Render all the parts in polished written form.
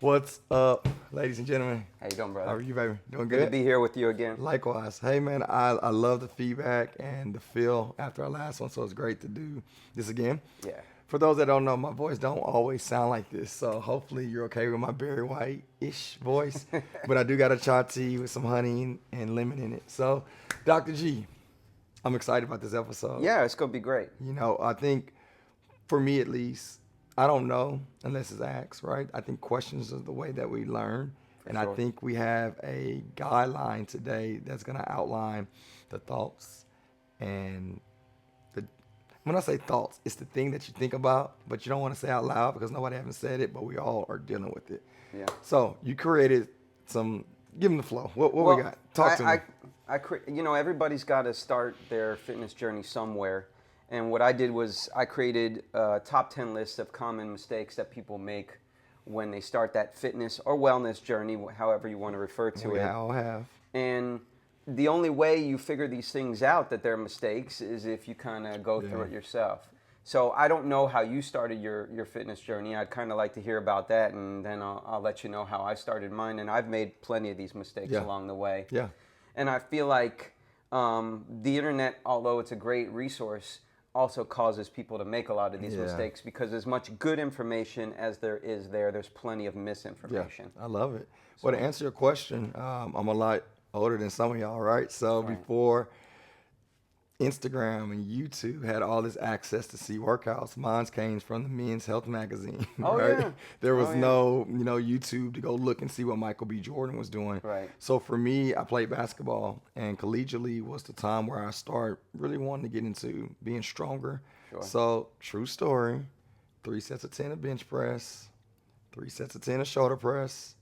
What's up, ladies and gentlemen? How you doing, How brother? are you, baby? Doing Good to good? be here with you again. Likewise. Hey, man, I love the feedback and the feel after our last one, so it's great to do this again. Yeah. For those that don't know, my voice don't always sound like this, so hopefully you're okay with my Barry White-ish voice. But I do got a chai tea with some honey and lemon in it. So, Dr. G, I'm excited about this episode. Yeah, it's gonna be great. I think for me at least, I don't know unless it's asked, right? I think questions are the way that we learn. And I sure. think we have a guideline today that's going to outline the thoughts and the, when I say thoughts, it's the thing that you think about, but you don't want to say out loud because nobody haven't said it, but we all are dealing with it. Yeah. So you created some, give them the flow. What Well, we got? Talk to me. Everybody's got to start their fitness journey somewhere. And what I did was I created a top 10 list of common mistakes that people make when they start that fitness or wellness journey, however you want to refer to We it. all have. And the only way you figure these things out that they're mistakes is if you kind of go through it yourself. So I don't know how you started your fitness journey. I'd kind of like to hear about that, and then I'll let you know how I started mine. And I've made plenty of these mistakes along the way. Yeah. And I feel like the internet, although it's a great resource, also causes people to make a lot of these mistakes because as much good information as there's plenty of misinformation. Yeah, I love it. Well, to answer your question, I'm a lot older than some of y'all, right? So before Instagram and YouTube had all this access to see workouts, mine came from the Men's Health magazine, right? Yeah. There was no, YouTube to go look and see what Michael B. Jordan was doing. Right. So for me, I played basketball, and collegiately was the time where I started really wanting to get into being stronger. Sure. So true story, 3 sets of 10 of bench press, 3 sets of 10 of shoulder press,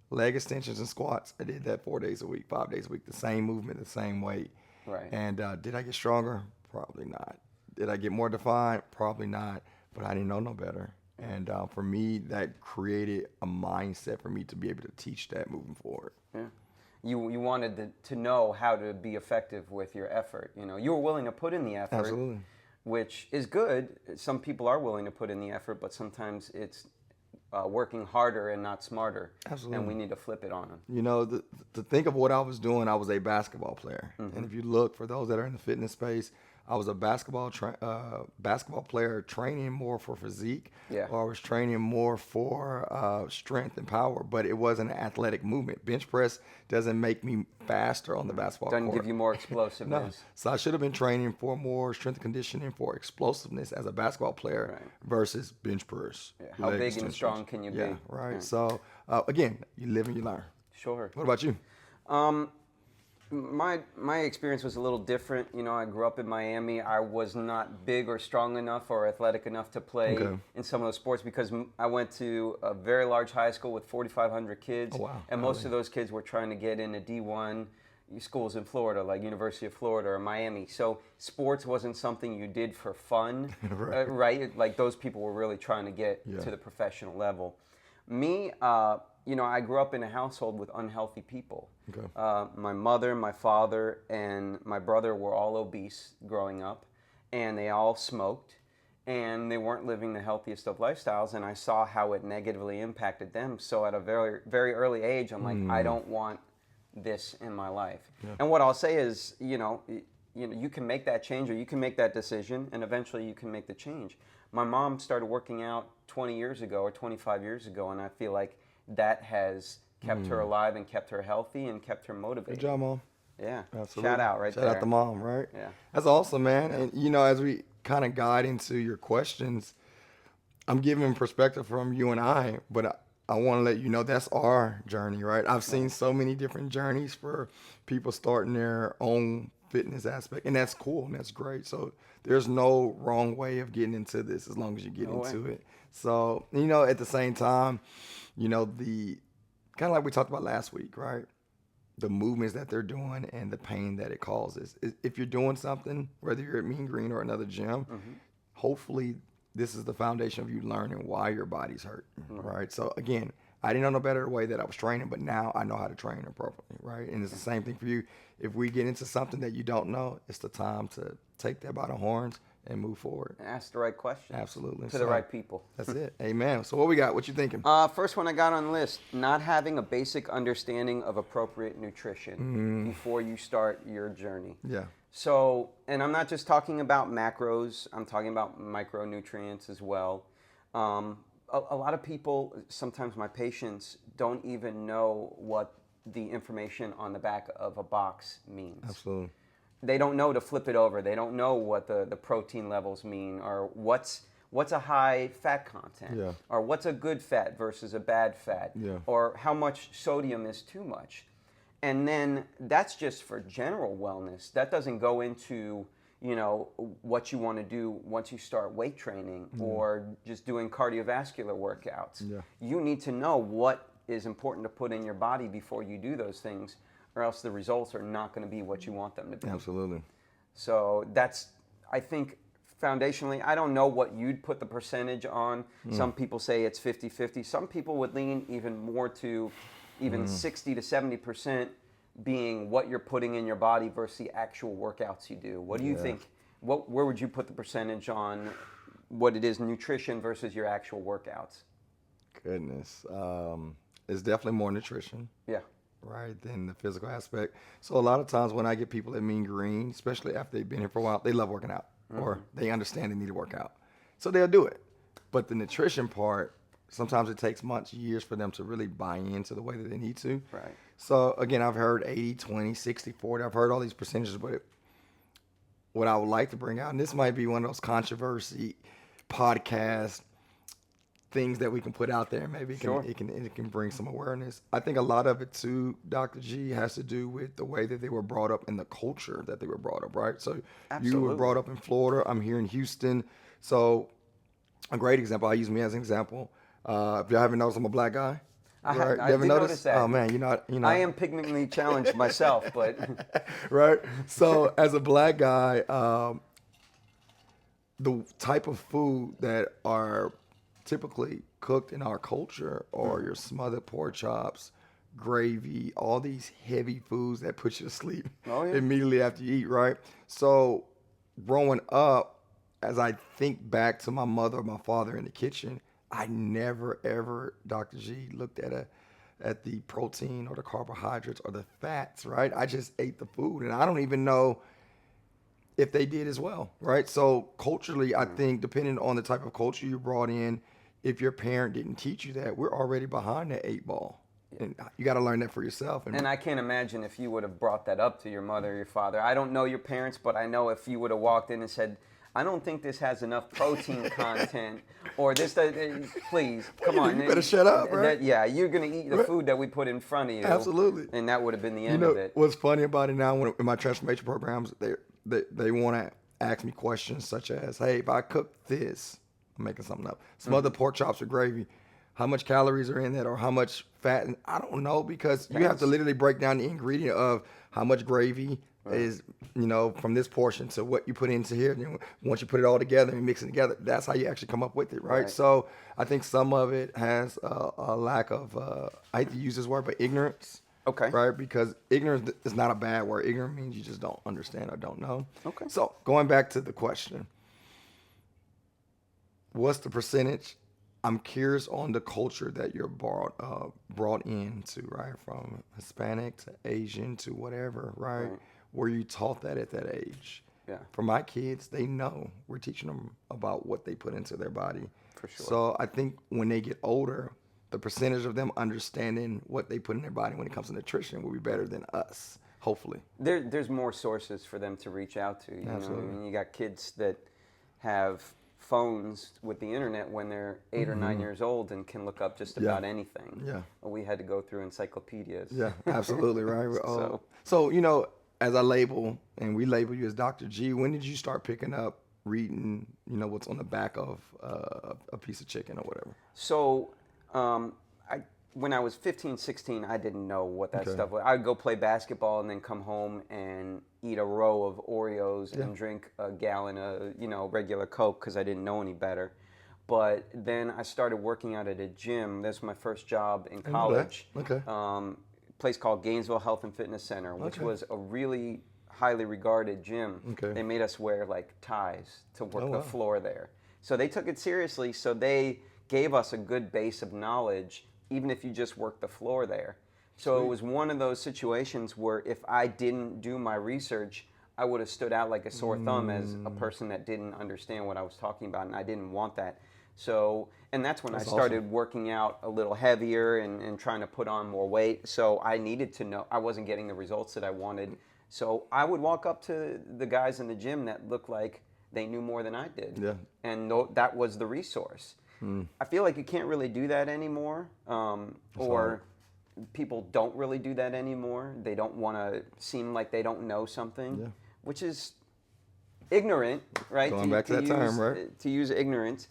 leg extensions and squats. I did that 4 days a week, 5 days a week, the same movement, the same weight. Right. And did I get stronger? Probably not. Did I get more defined? Probably not. But I didn't know no better. And for me, that created a mindset for me to be able to teach that moving forward. Yeah. You wanted to know how to be effective with your effort. You were willing to put in the effort. Absolutely. Which is good. Some people are willing to put in the effort, but sometimes it's working harder and not smarter. Absolutely. And we need to flip it on them. To think of what I was doing, I was a basketball player. And if you look, for those that are in the fitness space, I was a basketball player training more for physique, or I was training more for strength and power, but it wasn't an athletic movement. Bench press doesn't make me faster on the basketball Doesn't court. give you more explosiveness. No. So I should have been training for more strength and conditioning for explosiveness as a basketball player versus bench press. Yeah. How big and strong can you be? Yeah, right. So, again, you live and you learn. Sure. What about you? My experience was a little different. I grew up in Miami. I was not big or strong enough or athletic enough to play in some of those sports because I went to a very large high school with 4,500 kids. Oh, wow. And most of those kids were trying to get into D1 schools in Florida, like University of Florida or Miami. So sports wasn't something you did for fun, right? Like those people were really trying to get to the professional level. Me, I grew up in a household with unhealthy people. Okay. My mother, my father, and my brother were all obese growing up, and they all smoked, and they weren't living the healthiest of lifestyles, and I saw how it negatively impacted them. So at a very, very early age, I'm like, I don't want this in my life. Yeah. And what I'll say is, you can make that change or you can make that decision, and eventually you can make the change. My mom started working out 20 years ago or 25 years ago, and I feel like that has kept her alive and kept her healthy and kept her motivated. Good job, Mom. Yeah. Absolutely. Shout out right there. Shout out to Mom, right? Yeah. That's awesome, man. And, as we kind of guide into your questions, I'm giving perspective from you and I, but I want to let you know that's our journey, right? I've seen so many different journeys for people starting their own fitness aspect, and that's cool and that's great. So there's no wrong way of getting into this as long as you get into it. So, at the same time, the kind of like we talked about last week, right? The movements that they're doing and the pain that it causes. If you're doing something, whether you're at Mean Green or another gym, hopefully this is the foundation of you learning why your body's hurt, right? So again, I didn't know no better way that I was training, but now I know how to train appropriately, right? And it's the same thing for you. If we get into something that you don't know, it's the time to take that by the horns and move forward. Ask the right question. Absolutely. To the right people. That's it. Amen. So what we got? What you thinking? First one I got on the list, not having a basic understanding of appropriate nutrition before you start your journey. Yeah. So, and I'm not just talking about macros, I'm talking about micronutrients as well. A lot of people, sometimes my patients, don't even know what the information on the back of a box means. Absolutely. They don't know to flip it over. They don't know what the protein levels mean, or what's a high fat content, Yeah. or what's a good fat versus a bad fat, Yeah. or how much sodium is too much. And then that's just for general wellness. That doesn't go into, you know, what you want to do once you start weight training or just doing cardiovascular workouts. Yeah. You need to know what is important to put in your body before you do those things, or else the results are not going to be what you want them to be. Absolutely. So that's, I think, foundationally, I don't know what you'd put the percentage on. Some people say it's 50-50. Some people would lean even more to even 60 to 70% being what you're putting in your body versus the actual workouts you do. What do you think? Where would you put the percentage on what it is nutrition versus your actual workouts? Goodness. It's definitely more nutrition. Yeah. Right, than the physical aspect. So a lot of times when I get people that mean green, especially after they've been here for a while, they love working out or they understand they need to work out. So they'll do it. But the nutrition part, sometimes it takes months, years for them to really buy into the way that they need to. Right. So again, I've heard 80, 20, 60, 40. I've heard all these percentages, but what I would like to bring out, and this might be one of those controversy podcast things that we can put out there. Maybe it can bring some awareness. I think a lot of it too, Dr. G, has to do with the way that they were brought up and the culture that they were brought up, right? So you were brought up in Florida. I'm here in Houston. So a great example, I use me as an example. If you haven't noticed, I'm a black guy. Right? I did notice that. Oh man, you know. I am pigmentally challenged myself, but right. So as a black guy, the type of food that are typically cooked in our culture are your smothered pork chops, gravy, all these heavy foods that put you to sleep immediately after you eat, right? So growing up, as I think back to my mother or my father in the kitchen, I never ever, Dr. G, looked at the protein or the carbohydrates or the fats, right? I just ate the food, and I don't even know if they did as well, right? So culturally, I think depending on the type of culture you brought in, if your parent didn't teach you that, we're already behind that 8 ball. And you got to learn that for yourself. And I can't imagine if you would have brought that up to your mother or your father. I don't know your parents, but I know if you would have walked in and said, I don't think this has enough protein content, or this, please, come on. You better shut up, right? You're going to eat the food that we put in front of you. Absolutely. And that would have been the end of it. What's funny about it now, in my transformation programs, they want to ask me questions such as, hey, if I cook this, I'm making something up, smothered pork chops with gravy, how much calories are in that, or how much fat? And I don't know, because you have to literally break down the ingredient of how much gravy is, from this portion to what you put into here. And once you put it all together and mix it together, that's how you actually come up with it, right? So I think some of it has a lack of, I hate to use this word, but ignorance. Okay. Right? Because ignorance is not a bad word. Ignorant means you just don't understand or don't know. Okay. So going back to the question, what's the percentage? I'm curious on the culture that you're brought into, right? From Hispanic to Asian to whatever, right? Were you taught that at that age? Yeah. For my kids, they know we're teaching them about what they put into their body. For sure. So I think when they get older, the percentage of them understanding what they put in their body when it comes to nutrition will be better than us, hopefully. There's more sources for them to reach out to. Absolutely. I mean, you got kids that have phones with the internet when they're 8 or 9 years old and can look up just about anything. Yeah. We had to go through encyclopedias. Yeah, absolutely, right? So, as I label, and we label you as Dr. G, when did you start picking up reading, what's on the back of a piece of chicken or whatever? So, when I was 15, 16, I didn't know what that stuff was. I would go play basketball and then come home and eat a row of Oreos and drink a gallon of, regular Coke because I didn't know any better. But then I started working out at a gym. That's my first job in college. Okay. Place called Gainesville Health and Fitness Center, which was a really highly regarded gym, Okay. they made us wear like ties to work Oh, the wow. floor there. So they took it seriously. So they gave us a good base of knowledge, even if you just work the floor there. So it was one of those situations where if I didn't do my research, I would have stood out like a sore thumb as a person that didn't understand what I was talking about, and I didn't want that. So, and that's when I started working out a little heavier and trying to put on more weight. So I needed to know, I wasn't getting the results that I wanted. So I would walk up to the guys in the gym that looked like they knew more than I did. Yeah. And that was the resource. I feel like you can't really do that anymore, or people don't really do that anymore. They don't want to seem like they don't know something, which is ignorant, right? Going back to that term, right? To use ignorance,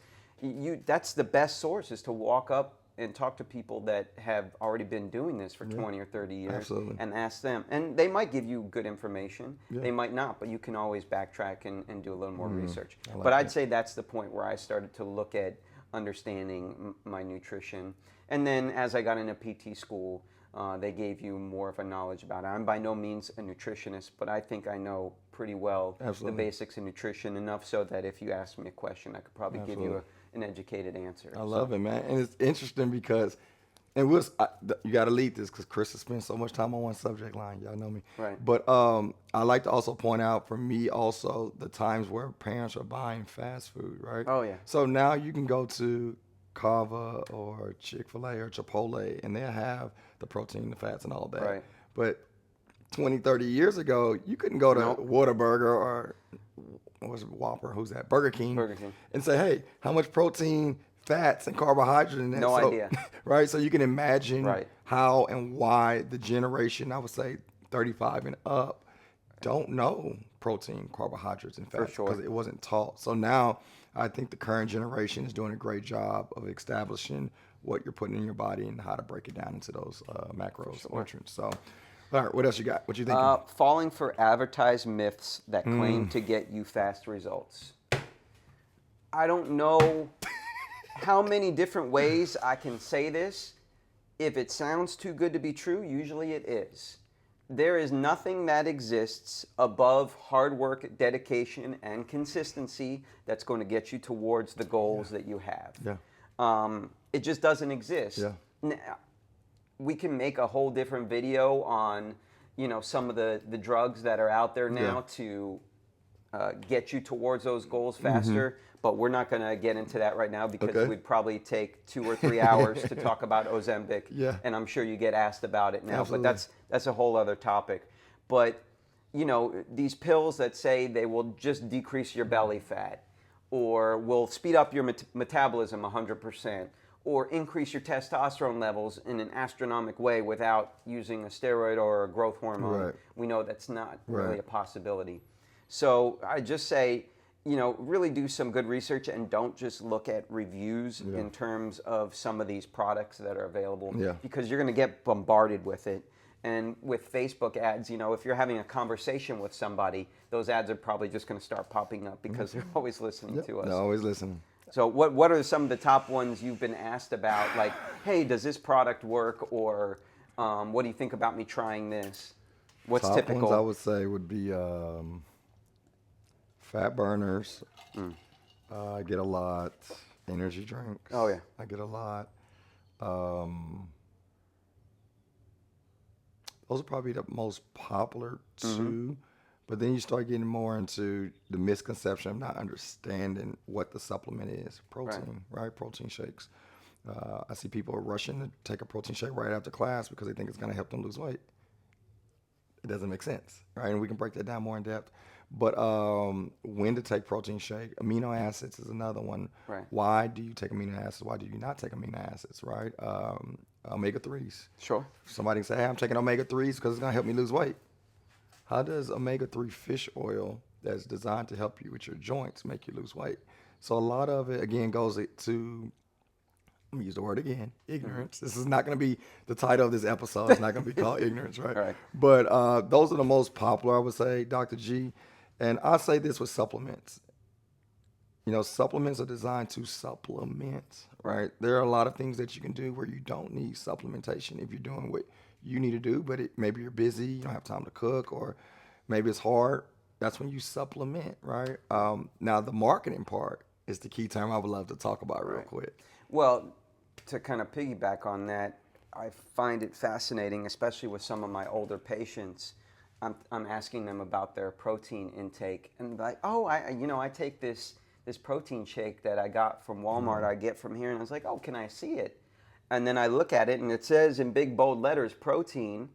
that's the best source, is to walk up and talk to people that have already been doing this for 20 or 30 years. Absolutely. And ask them. And they might give you good information. Yeah. They might not, but you can always backtrack and do a little more research. like But I'd that. say that's the point where I started to look at understanding my nutrition. And then as I got into PT school, they gave you more of a knowledge about it. I'm by no means a nutritionist, but I think I know pretty well the basics of nutrition, enough so that if you ask me a question, I could probably give you an educated answer. I love it, man. And it's interesting because, and you got to lead this because Chris has spent so much time on one subject line. Y'all know me. Right. But I like to also point out, for me also, the times where parents are buying fast food, right? Oh, yeah. So now you can go to Cava or Chick-fil-A or Chipotle, and they'll have the protein, the fats, and all that. Right. But 20, 30 years ago, you couldn't go to Whataburger or what's it, Whopper, who's that? Burger King. And say, hey, how much protein, fats, and carbohydrates in that? No idea. Right? So you can imagine Right. how and why the generation, I would say 35 and up, don't know protein, carbohydrates, and fats because it wasn't taught. So now I think the current generation is doing a great job of establishing what you're putting in your body and how to break it down into those macros, nutrients. So, all right, what else you got? What you thinking? Falling for advertised myths that claim to get you fast results. I don't know how many different ways I can say this. If it sounds too good to be true, usually it is. There is nothing that exists above hard work, dedication, and consistency that's going to get you towards the goals that you have. Yeah. It just doesn't exist. Yeah. We can make a whole different video on, some of the drugs that are out there now to get you towards those goals faster. But we're not going to get into that right now because we'd probably take 2 or 3 hours to talk about Ozempic. Yeah. And I'm sure you get asked about it now. Absolutely. But that's a whole other topic. But, these pills that say they will just decrease your belly fat, or will speed up your metabolism 100%, or increase your testosterone levels in an astronomical way without using a steroid or a growth hormone. Right. We know that's not really a possibility. So I just say, really do some good research and don't just look at reviews in terms of some of these products that are available, because you're going to get bombarded with it. And with Facebook ads, if you're having a conversation with somebody, those ads are probably just going to start popping up because they're always listening to us. They're always listening. So what are some of the top ones you've been asked about? Like, hey, does this product work? Or what do you think about me trying this? What's Top typical? ones I would say would be fat burners. I get a lot. Energy drinks. Oh, yeah. I get a lot. Those are probably the most popular two. But then you start getting more into the misconception of not understanding what the supplement is. Protein, right? Protein shakes. I see people are rushing to take a protein shake right after class because they think it's going to help them lose weight. It doesn't make sense, right? And we can break that down more in depth. But when to take protein shake, amino acids is another one. Right. Why do you take amino acids? Why do you not take amino acids, right? Omega-3s. Sure. Somebody can say, hey, I'm taking omega-3s because it's going to help me lose weight. How does omega-3 fish oil that's designed to help you with your joints make you lose weight? So a lot of it, again, goes to, I'm going to use the word again, ignorance. This is not going to be the title of this episode. It's not going to be called ignorance, right? Right. But those are the most popular, I would say, Dr. G. And I say this with supplements. Supplements are designed to supplement, right? There are a lot of things that you can do where you don't need supplementation if you're doing what you need to do, but maybe you're busy, you don't have time to cook, or Maybe it's hard. That's when you supplement, right? Now the marketing part is the key term I would love to talk about real Right. quick. Well, to kind of piggyback on that, I find it fascinating, especially with some of my older patients. I'm asking them about their protein intake, and like, oh, I take this protein shake that I got from Walmart. I get from here, and I was like, oh, can I see it? And then I look at it, and it says in big bold letters, protein.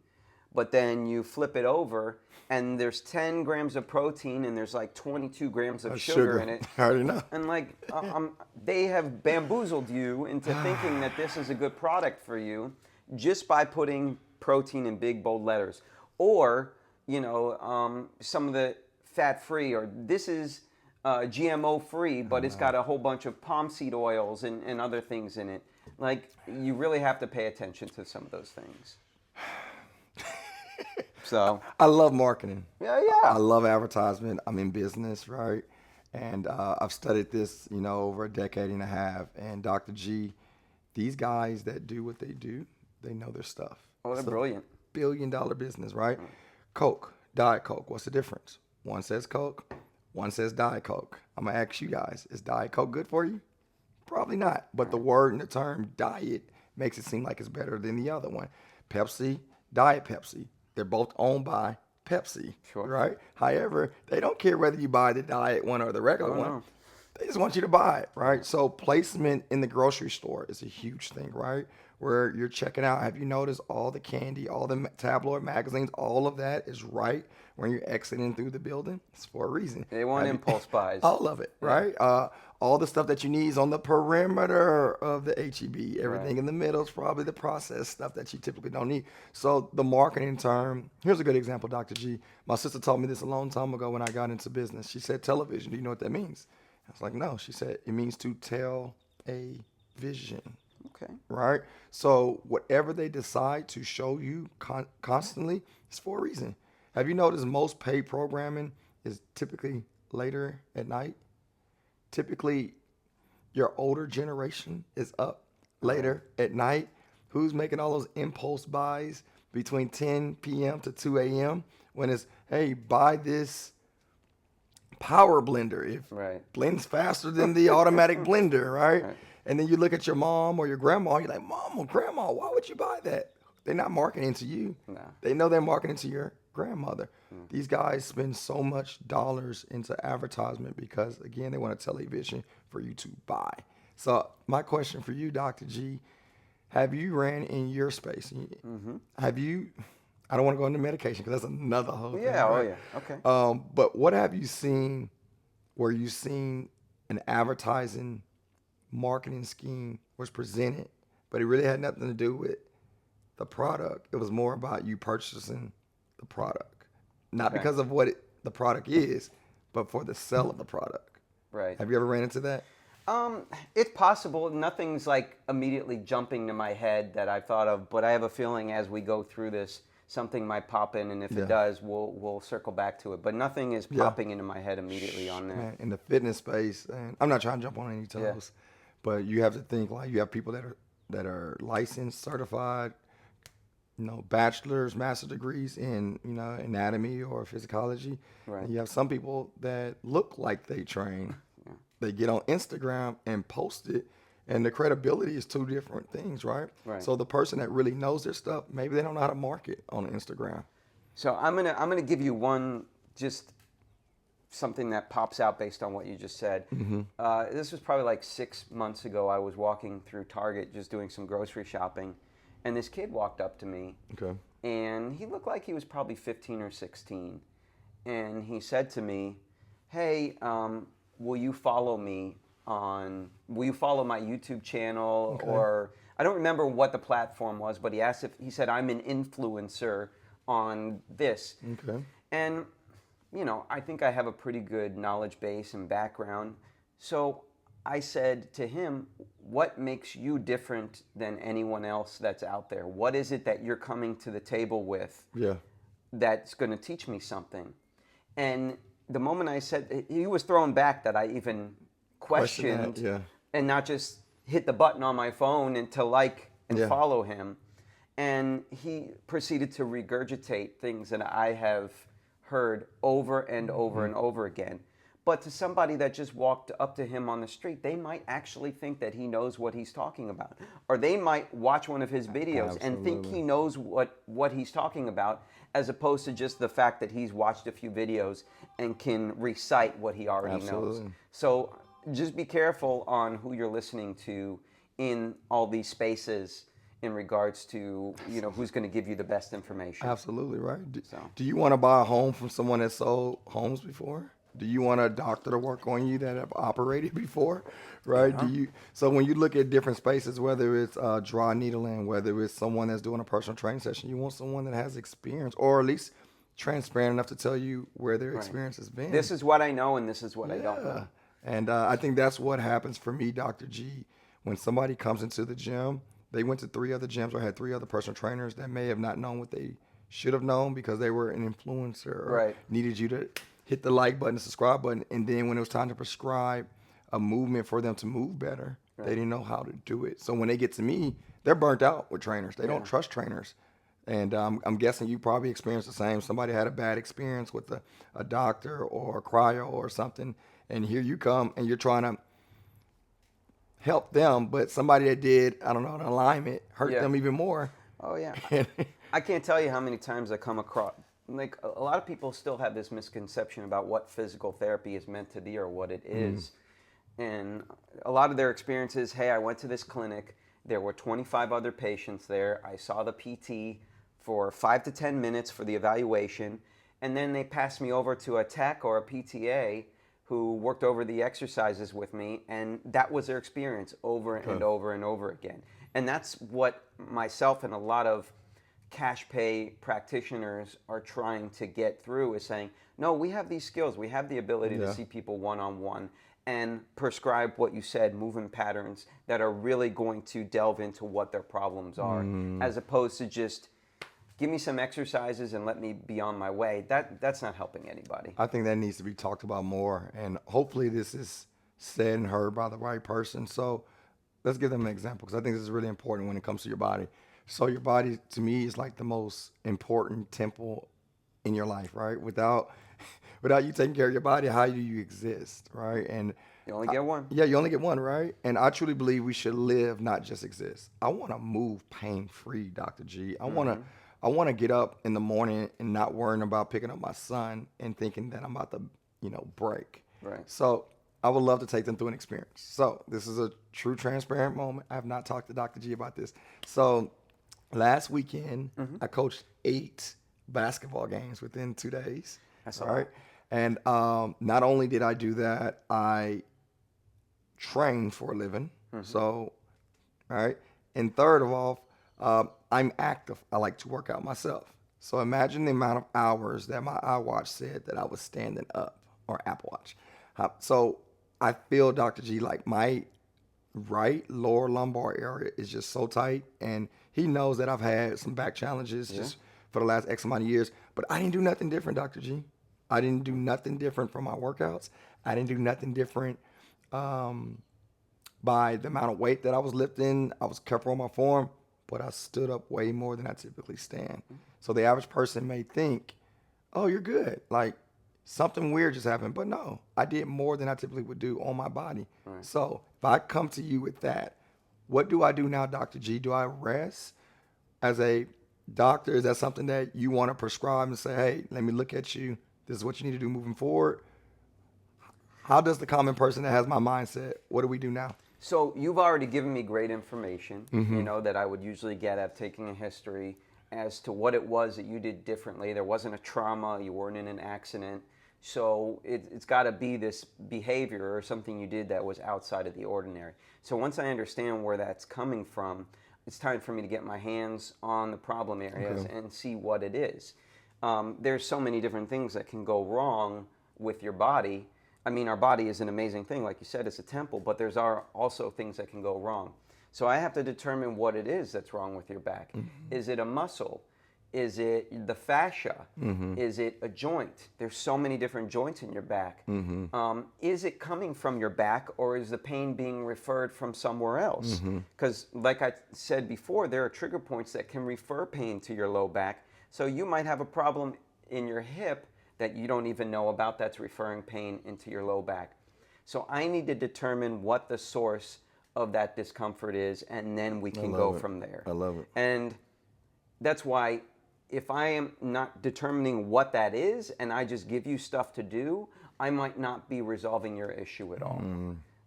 But then you flip it over, and there's 10 grams of protein, and there's like 22 grams of sugar in it. I already know. And like, they have bamboozled you into thinking that this is a good product for you just by putting protein in big bold letters. Or, some of the fat-free, or this is GMO-free, but it's got a whole bunch of palm seed oils and other things in it. Like, you really have to pay attention to some of those things. So I love marketing. yeah. I love advertisement. I'm in business, right? And I've studied this, over a decade and a half. And Dr. G, these guys that do what they do, they know their stuff. Oh, they're brilliant. $1 billion business, right? Coke, Diet Coke. What's the difference? One says Coke, one says Diet Coke. I'm going to ask you guys, is Diet Coke good for you? Probably not. But the word and the term diet makes it seem like it's better than the other one. Pepsi, Diet Pepsi. They're both owned by Pepsi, Sure. right? However, they don't care whether you buy the diet one or the regular one. No. They just want you to buy it, right? So placement in the grocery store is a huge thing, right? Where you're checking out. Have you noticed all the candy, all the tabloid magazines, all of that is right when you're exiting through the building? It's for a reason. They want impulse buys. All of it, right? All the stuff that you need is on the perimeter of the HEB. Everything in the middle is probably the processed stuff that you typically don't need. So the marketing term, here's a good example, Dr. G. My sister told me this a long time ago when I got into business. She said, television, do you know what that means? I was like, no. She said, it means to tell a vision. Okay. Right? So whatever they decide to show you constantly, it's for a reason. Have you noticed most paid programming is typically later at night? Typically, your older generation is up later at night. Who's making all those impulse buys between 10 p.m. to 2 a.m. when it's, hey, buy this power blender. It blends faster than the automatic blender, right? And then you look at your mom or your grandma, you're like, Mom or Grandma, why would you buy that? They're not marketing to you. No. They know they're marketing to your grandmother. These guys spend so much dollars into advertisement because, again, they want to tell a vision for you to buy. So my question for you, Dr. G, have you ran in your space? Have you, I don't want to go into medication because that's another whole thing. Yeah, right? Okay. But what have you seen where you've seen an advertising marketing scheme was presented, but it really had nothing to do with the product? It was more about you purchasing the product. Not because of what the product is, but for the sale of the product. Right. Have you ever ran into that? It's possible. Nothing's like immediately jumping to my head that I've thought of, but I have a feeling as we go through this, something might pop in, and if it does, we'll circle back to it. But nothing is popping into my head immediately on that. Man, in the fitness space, and I'm not trying to jump on any toes, but you have to think like you have people that are licensed, certified, bachelor's, master's degrees in, anatomy or physiology. Right. And you have some people that look like they train. Yeah. They get on Instagram and post it, and the credibility is two different things, right? So the person that really knows their stuff, maybe they don't know how to market on Instagram. So I'm gonna give you one, just something that pops out based on what you just said. This was probably like 6 months ago. I was walking through Target just doing some grocery shopping, and this kid walked up to me. Okay. And he looked like he was probably 15 or 16. And he said to me, hey, will you follow my YouTube channel? Okay. Or I don't remember what the platform was, but he said, I'm an influencer on this. Okay. And, I think I have a pretty good knowledge base and background. So I said to him, what makes you different than anyone else that's out there? What is it that you're coming to the table with that's going to teach me something? And the moment I said, he was thrown back that I even questioned and not just hit the button on my phone and to like and follow him. And he proceeded to regurgitate things that I have heard over and over and over again. But to somebody that just walked up to him on the street, they might actually think that he knows what he's talking about. Or they might watch one of his videos and think he knows what he's talking about, as opposed to just the fact that he's watched a few videos and can recite what he already knows. So just be careful on who you're listening to in all these spaces in regards to, who's going to give you the best information. Absolutely, right. Do you want to buy a home from someone that sold homes before? Do you want a doctor to work on you that have operated before, right? So when you look at different spaces, whether it's dry needling, whether it's someone that's doing a personal training session, you want someone that has experience, or at least transparent enough to tell you where their experience has been. This is what I know, and this is what I don't know. And I think that's what happens for me, Dr. G. When somebody comes into the gym, they went to 3 other gyms or had 3 other personal trainers that may have not known what they should have known because they were an influencer or needed you to hit the like button, the subscribe button, and then when it was time to prescribe a movement for them to move better, they didn't know how to do it. So when they get to me, they're burnt out with trainers. They don't trust trainers. And I'm guessing you probably experienced the same. Somebody had a bad experience with a doctor or a cryo or something, and here you come and you're trying to help them, but somebody that did, I don't know, an alignment hurt them even more. Oh, yeah. I can't tell you how many times I come across, like, a lot of people still have this misconception about what physical therapy is meant to be or what it is. And a lot of their experiences, hey, I went to this clinic, there were 25 other patients there, I saw the PT for 5 to 10 minutes for the evaluation, and then they passed me over to a tech or a PTA who worked over the exercises with me, and that was their experience over and over and over again. And that's what myself and a lot of cash pay practitioners are trying to get through, is saying, no, we have these skills. We have the ability to see people one-on-one and prescribe what you said, movement patterns that are really going to delve into what their problems are, as opposed to just give me some exercises and let me be on my way. That's not helping anybody. I think that needs to be talked about more, and hopefully this is said and heard by the right person. So let's give them an example, because I think this is really important when it comes to your body. So your body, to me, is like the most important temple in your life, right? Without you taking care of your body, how do you exist, right? And you only get one. Yeah, you only get one, right? And I truly believe we should live, not just exist. I want to move pain-free, Dr. G. I want to get up in the morning and not worrying about picking up my son and thinking that I'm about to, break. Right. So I would love to take them through an experience. So this is a true transparent moment. I have not talked to Dr. G about this. So last weekend, I coached 8 basketball games within 2 days. That's all right. And not only did I do that, I trained for a living. So, all right. And third of all, I'm active. I like to work out myself. So imagine the amount of hours that my iWatch said that I was standing up, or Apple Watch. So I feel, Dr. G, like my right lower lumbar area is just so tight, and he knows that I've had some back challenges just for the last X amount of years, but I didn't do nothing different, Dr. G. I didn't do nothing different from my workouts. I didn't do nothing different by the amount of weight that I was lifting. I was careful on my form, but I stood up way more than I typically stand. So the average person may think, oh, you're good. Like, something weird just happened. But no, I did more than I typically would do on my body. Right. So if I come to you with that, what do I do now, Dr. G? Do I rest? As a doctor, is that something that you want to prescribe and say, hey, let me look at you. This is what you need to do moving forward? How does the common person that has my mindset, what do we do now? So you've already given me great information, that I would usually get at taking a history as to what it was that you did differently. There wasn't a trauma, you weren't in an accident. So it's got to be this behavior or something you did that was outside of the ordinary. So once I understand where that's coming from, it's time for me to get my hands on the problem areas and see what it is. There's so many different things that can go wrong with your body. I mean, our body is an amazing thing. Like you said, it's a temple, but there's also things that can go wrong. So I have to determine what it is that's wrong with your back. Is it a muscle? Is it the fascia? Is it a joint? There's so many different joints in your back. Is it coming from your back, or is the pain being referred from somewhere else? Because like I said before, there are trigger points that can refer pain to your low back. So you might have a problem in your hip that you don't even know about that's referring pain into your low back. So I need to determine what the source of that discomfort is, and then we can go from there. I love it. And that's why if I am not determining what that is and I just give you stuff to do, I might not be resolving your issue at all.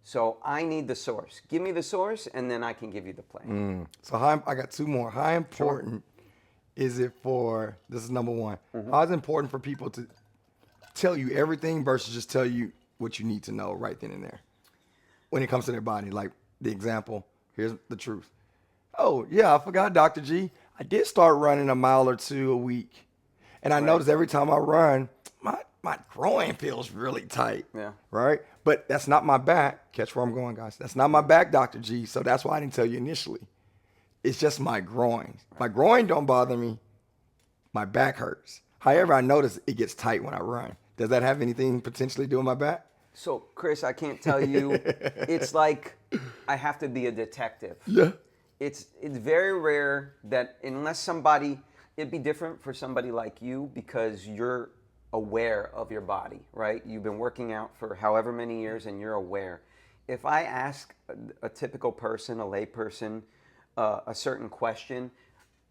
So I need the source. Give me the source, and then I can give you the plan. So I got two more. How important is it for, this is number one, how is it important for people to tell you everything versus just tell you what you need to know right then and there when it comes to their body? Like the example, here's the truth. Oh, yeah, I forgot, Dr. G. I did start running a mile or two a week. And I noticed every time I run, my groin feels really tight. Yeah. Right? But that's not my back. Catch where I'm going, guys. That's not my back, Dr. G. So that's why I didn't tell you initially. It's just my groin. My groin don't bother me. My back hurts. However, I notice it gets tight when I run. Does that have anything potentially to do with my back? So, Chris, I can't tell you. It's like I have to be a detective. Yeah. It's very rare that unless somebody, it'd be different for somebody like you because you're aware of your body, right? You've been working out for however many years and you're aware. If I ask a typical person, a lay person, a certain question,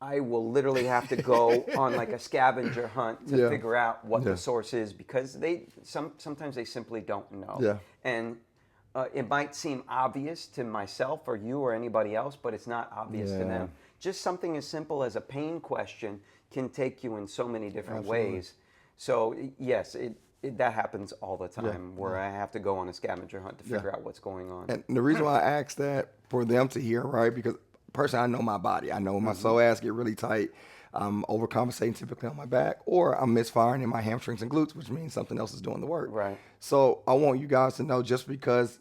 I will literally have to go on like a scavenger hunt to figure out what the source is because sometimes they simply don't know. Yeah. And it might seem obvious to myself or you or anybody else, but it's not obvious to them. Just something as simple as a pain question can take you in so many different ways. So yes, that happens all the time where I have to go on a scavenger hunt to figure out what's going on. And the reason why I asked that for them to hear, right? Because personally, I know my body. I know when my psoas get really tight, I'm overcompensating typically on my back, or I'm misfiring in my hamstrings and glutes, which means something else is doing the work. Right. So I want you guys to know, just because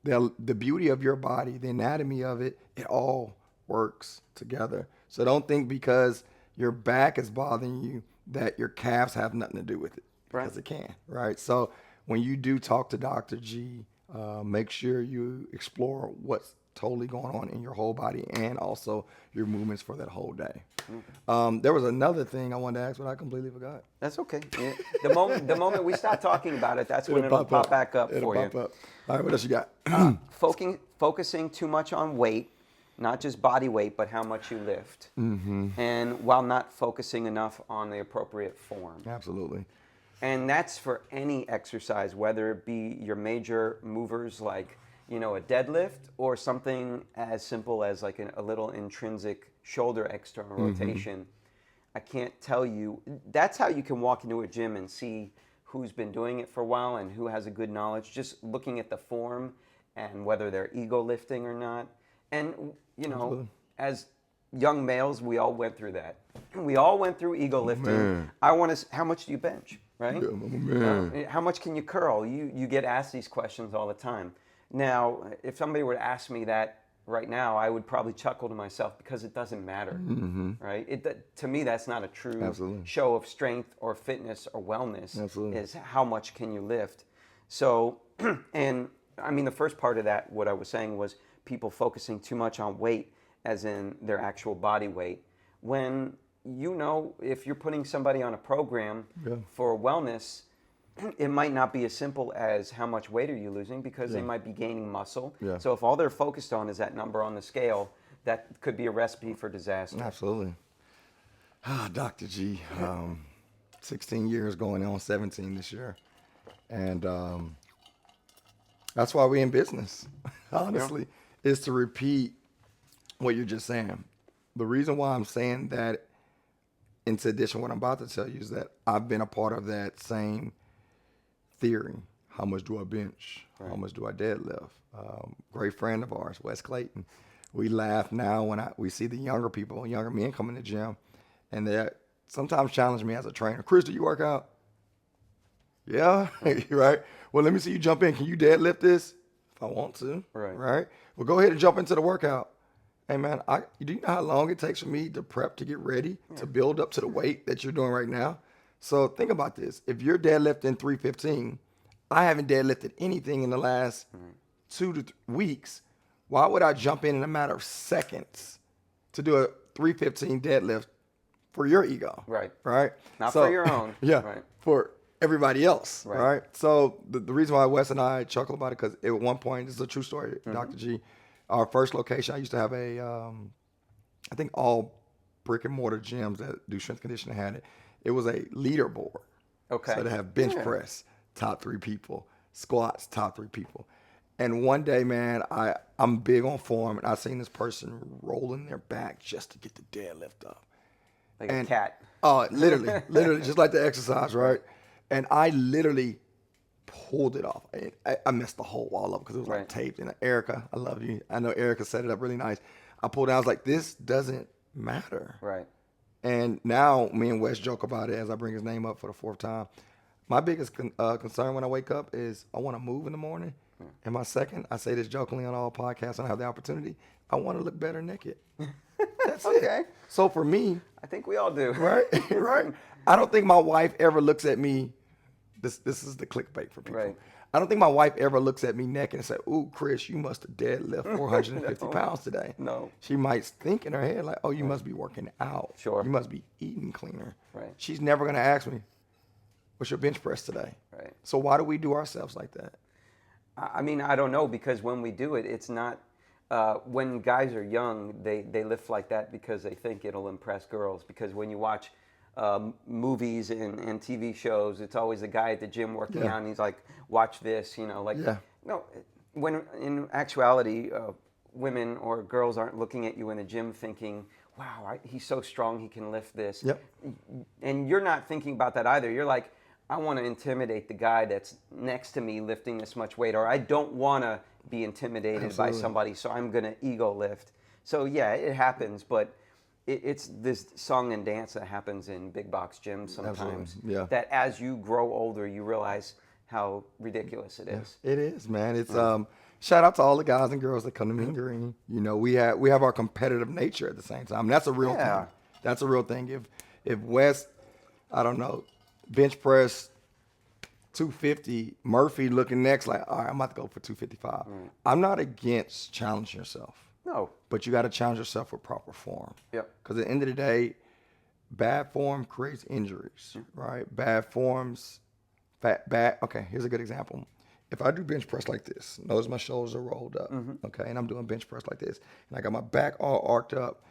the beauty of your body, the anatomy of it, it all works together. So don't think because your back is bothering you that your calves have nothing to do with it, because it can, right? So when you do talk to Dr. G, make sure you explore what's totally going on in your whole body and also your movements for that whole day. There was another thing I wanted to ask, but I completely forgot. That's okay. Yeah. The moment we start talking about it, that's when it'll pop back up for you. All right, what else you got? Focusing too much on weight, not just body weight, but how much you lift. And while not focusing enough on the appropriate form. Absolutely. And that's for any exercise, whether it be your major movers like, a deadlift or something as simple as like a little intrinsic shoulder external rotation. I can't tell you. That's how you can walk into a gym and see who's been doing it for a while and who has a good knowledge, just looking at the form and whether they're ego lifting or not. And, as young males, we all went through that. We all went through ego lifting. How much do you bench, right? How much can you curl? You get asked these questions all the time. Now, if somebody were to ask me that right now, I would probably chuckle to myself because it doesn't matter, right? To me, that's not a true show of strength or fitness or wellness. Is how much can you lift? So, and I mean, the first part of that, what I was saying was people focusing too much on weight, as in their actual body weight, when if you're putting somebody on a program for wellness, it might not be as simple as how much weight are you losing, because they might be gaining muscle. So if all they're focused on is that number on the scale, that could be a recipe for disaster. Absolutely. Dr. G, 16 years going on 17 this year. And that's why we're in business, honestly, is to repeat what you're just saying. The reason why I'm saying that, in addition to what I'm about to tell you, is that I've been a part of that same theory. How much do I bench? How much do I deadlift? Great friend of ours, Wes Clayton. We laugh now when we see the younger men come in the gym, and they sometimes challenge me as a trainer. Chris, do you work out? Yeah, right. Well, let me see you jump in. Can you deadlift this? If I want to, right. Well, go ahead and jump into the workout. Hey man, do you know how long it takes for me to prep to get ready to build up to the weight that you're doing right now? So think about this. If you're deadlifting 315, I haven't deadlifted anything in the last 2 to 3 weeks. Why would I jump in a matter of seconds to do a 315 deadlift for your ego? Right. Right. Not for your own. Yeah. Right. everybody else, Right. right? So the reason why Wes and I chuckle about it, because at one point, this is a true story, Dr. G, our first location, I used to have I think all brick and mortar gyms that do strength conditioning had it. It was a leaderboard. Okay. So they have bench press, top 3 people, squats, top 3 people. And one day, man, I'm big on form, and I seen this person rolling their back just to get the deadlift up. Like a cat. Oh, literally, just like the exercise, right? And I literally pulled it off. I messed the whole wall up because it was like taped. And Erica, I love you. I know Erica set it up really nice. I pulled it out. I was like, this doesn't matter. Right. And now me and Wes joke about it as I bring his name up for the 4th time. My biggest concern when I wake up is I want to move in the morning. And my second, I say this jokingly on all podcasts when I have the opportunity, I want to look better naked. That's Okay. it. So for me, I think we all do. right, right. I don't think my wife ever looks at me. This is the clickbait for people. Right. I don't think my wife ever looks at me naked and say, "Ooh, Chris, you must have deadlift 450 pounds today." No. She might think in her head like, "Oh, you must be working out. Sure. You must be eating cleaner." Right. She's never gonna ask me, "What's your bench press today?" Right. So why do we do ourselves like that? I mean, I don't know, because when we do it, it's not, when guys are young, they lift like that because they think it'll impress girls. Because when you watch movies and TV shows, it's always a guy at the gym working out, and he's like, watch this, No, when in actuality, women or girls aren't looking at you in the gym thinking, wow, he's so strong, he can lift this. Yep. And you're not thinking about that either. You're like, I want to intimidate the guy that's next to me lifting this much weight, or I don't want to be intimidated by somebody, so I'm going to ego lift. So yeah, it happens, but it's this song and dance that happens in big box gyms sometimes. Yeah. That as you grow older, you realize how ridiculous it is. It is, man. It's shout out to all the guys and girls that come to Mean Green. We have our competitive nature at the same time. That's a real thing. That's a real thing. If Wes, I don't know, bench press 250, Murphy looking next like, all right, I'm about to go for 255. I'm not against challenging yourself. No. But you got to challenge yourself with proper form. Yep. Because at the end of the day, bad form creates injuries, right? Bad forms, okay, here's a good example. If I do bench press like this, notice my shoulders are rolled up, okay, and I'm doing bench press like this, and I got my back all arched up,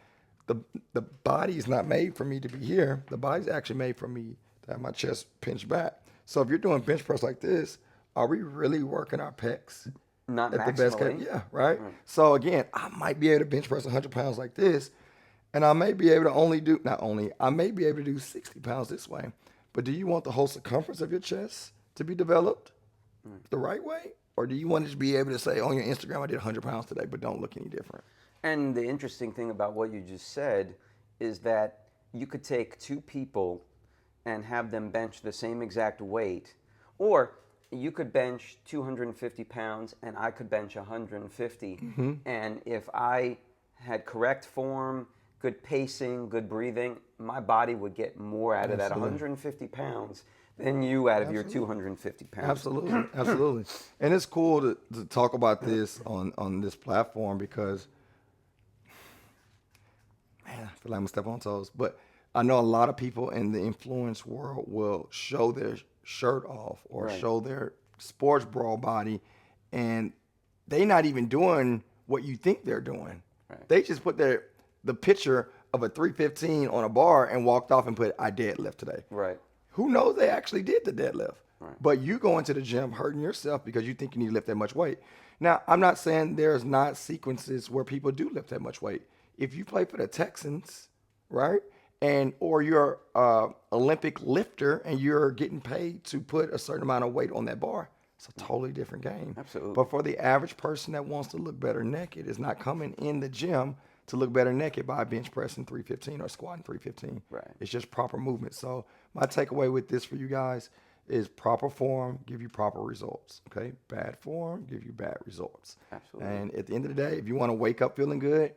the body is not made for me to be here. The body's actually made for me to have my chest pinched back. So if you're doing bench press like this, are we really working our pecs? Not at the best case? maximally. Yeah, right? So again, I might be able to bench press 100 pounds like this, and I may be able to I may be able to do 60 pounds this way. But do you want the whole circumference of your chest to be developed the right way? Or do you want to be able to say on your Instagram, I did 100 pounds today, but don't look any different? And the interesting thing about what you just said is that you could take 2 people and have them bench the same exact weight, or you could bench 250 pounds and I could bench 150. And if I had correct form, good pacing, good breathing, my body would get more out of that 150 pounds than you out of your 250 pounds. Absolutely. And it's cool to talk about this on this platform because, man, I feel like I'm stepping on toes. But I know a lot of people in the influence world will show their shirt off or show their sports bra body, and they not even doing what you think they're doing. They just put the picture of a 315 on a bar and walked off and put, I deadlift today. Right. Who knows they actually did the deadlift? But you go into the gym hurting yourself because you think you need to lift that much weight. Now, I'm not saying there's not sequences where people do lift that much weight. If you play for the Texans, right, or you're an Olympic lifter and you're getting paid to put a certain amount of weight on that bar, it's a totally different game. Absolutely. But for the average person that wants to look better naked is not coming in the gym to look better naked by bench pressing 315 or squatting 315. Right. It's just proper movement. So my takeaway with this for you guys is proper form give you proper results. Okay, bad form give you bad results. Absolutely. And at the end of the day, if you want to wake up feeling good,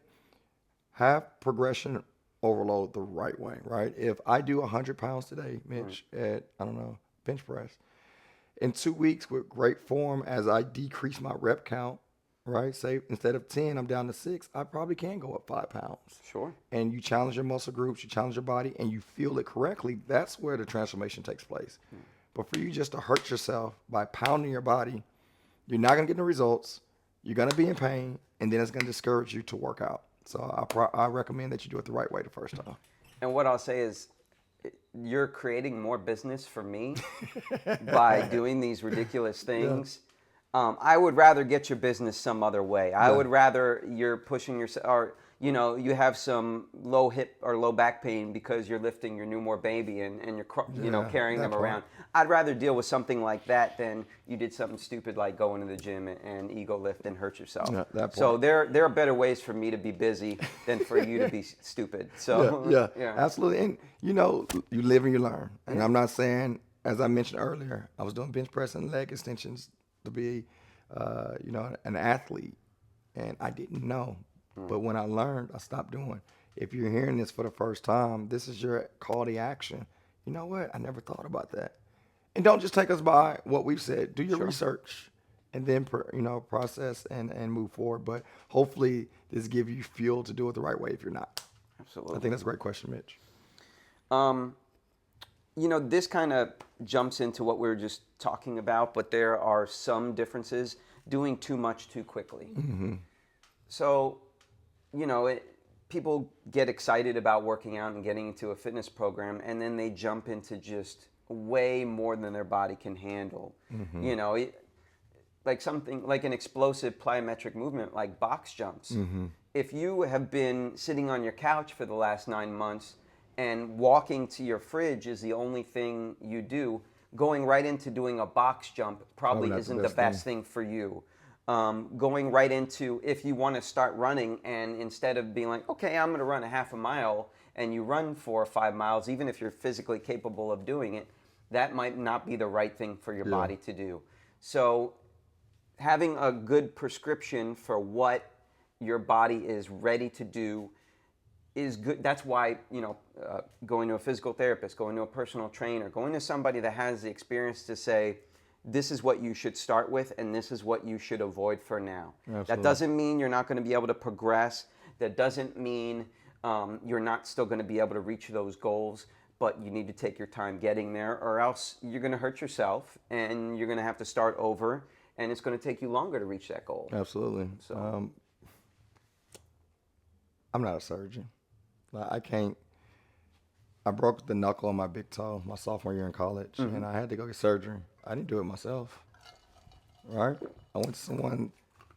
have progression overload the right way. Right. If I do 100 pounds today, Mitch, at bench press, in 2 weeks with great form, as I decrease my rep count, right? Say instead of 10, I'm down to 6. I probably can go up 5 pounds. Sure. And you challenge your muscle groups, you challenge your body, and you feel it correctly. That's where the transformation takes place. But for you just to hurt yourself by pounding your body, you're not going to get the results. You're going to be in pain, and then it's going to discourage you to work out. So I recommend that you do it the right way the first time. And what I'll say is, you're creating more business for me by doing these ridiculous things. I would rather get your business some other way. I would rather you're pushing yourself, or you have some low hip or low back pain because you're lifting your newborn baby and you're carrying them around. I'd rather deal with something like that than you did something stupid like going to the gym and ego lift and hurt yourself. So there are better ways for me to be busy than for you to be stupid. So Absolutely. And you live and you learn. And I'm not saying, as I mentioned earlier, I was doing bench press and leg extensions to be an athlete, and I didn't know. But when I learned, I stopped doing. If you're hearing this for the first time, this is your call to action. You know what? I never thought about that. And don't just take us by what we've said. Do your research and then process and move forward. But hopefully this gives you fuel to do it the right way if you're not. Absolutely. I think that's a great question, Mitch. This kind of jumps into what we were just talking about, but there are some differences. Doing too much too quickly. Mm-hmm. So, people get excited about working out and getting into a fitness program, and then they jump into just way more than their body can handle. Mm-hmm. Like something like an explosive plyometric movement like box jumps. Mm-hmm. If you have been sitting on your couch for the last 9 months and walking to your fridge is the only thing you do, going right into doing a box jump probably isn't the best thing for you. Going right into, if you want to start running, and instead of being like, okay, I'm going to run a half a mile, and you run 4 or 5 miles, even if you're physically capable of doing it, that might not be the right thing for your body to do. So having a good prescription for what your body is ready to do is good. That's why, going to a physical therapist, going to a personal trainer, going to somebody that has the experience to say, this is what you should start with and this is what you should avoid for now. Absolutely. That doesn't mean you're not going to be able to progress. That doesn't mean you're not still going to be able to reach those goals, but you need to take your time getting there, or else you're going to hurt yourself and you're going to have to start over, and it's going to take you longer to reach that goal. Absolutely. So, I'm not a surgeon. I broke the knuckle on my big toe my sophomore year in college, and I had to go get surgery. I didn't do it myself, right? I went to someone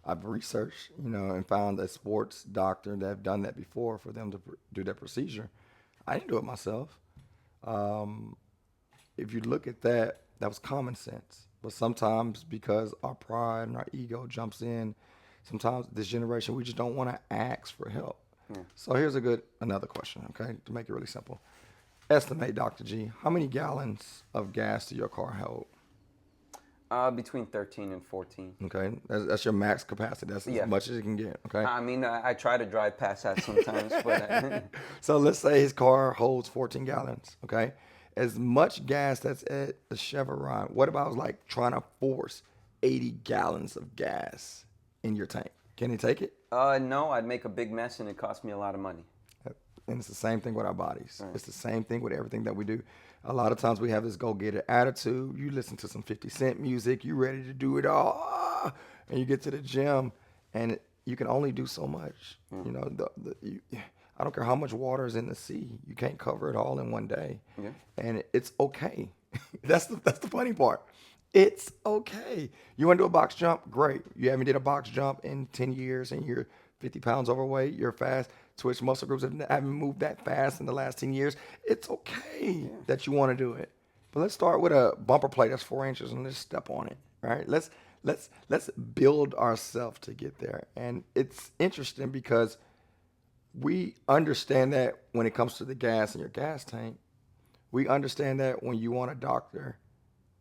I've researched, and found a sports doctor that have done that before for them to do that procedure. I didn't do it myself. If you look at that, that was common sense. But sometimes because our pride and our ego jumps in, sometimes this generation, we just don't want to ask for help. Yeah. So here's another question, okay, to make it really simple. Estimate, Dr. G, how many gallons of gas do your car hold? Between 13 and 14. Okay, that's your max capacity. That's as much as you can get, okay? I mean, I try to drive past that sometimes, but... So let's say his car holds 14 gallons, okay? As much gas that's at the Chevron, what about like trying to force 80 gallons of gas in your tank? Can he take it? No, I'd make a big mess and it cost me a lot of money. And it's the same thing with our bodies. Right. It's the same thing with everything that we do. A lot of times we have this go-getter attitude. You listen to some 50 Cent music, you ready to do it all, and you get to the gym, and you can only do so much. I don't care how much water is in the sea. You can't cover it all in one day, and it's okay. That's the funny part. It's okay. You want to do a box jump? Great. You haven't did a box jump in 10 years, and you're 50 pounds overweight. You're fast. Twitch muscle groups haven't moved that fast in the last 10 years. It's okay that you want to do it. But let's start with a bumper plate that's 4 inches and let's step on it. Right? Let's build ourselves to get there. And it's interesting because we understand that when it comes to the gas in your gas tank. We understand that when you want a doctor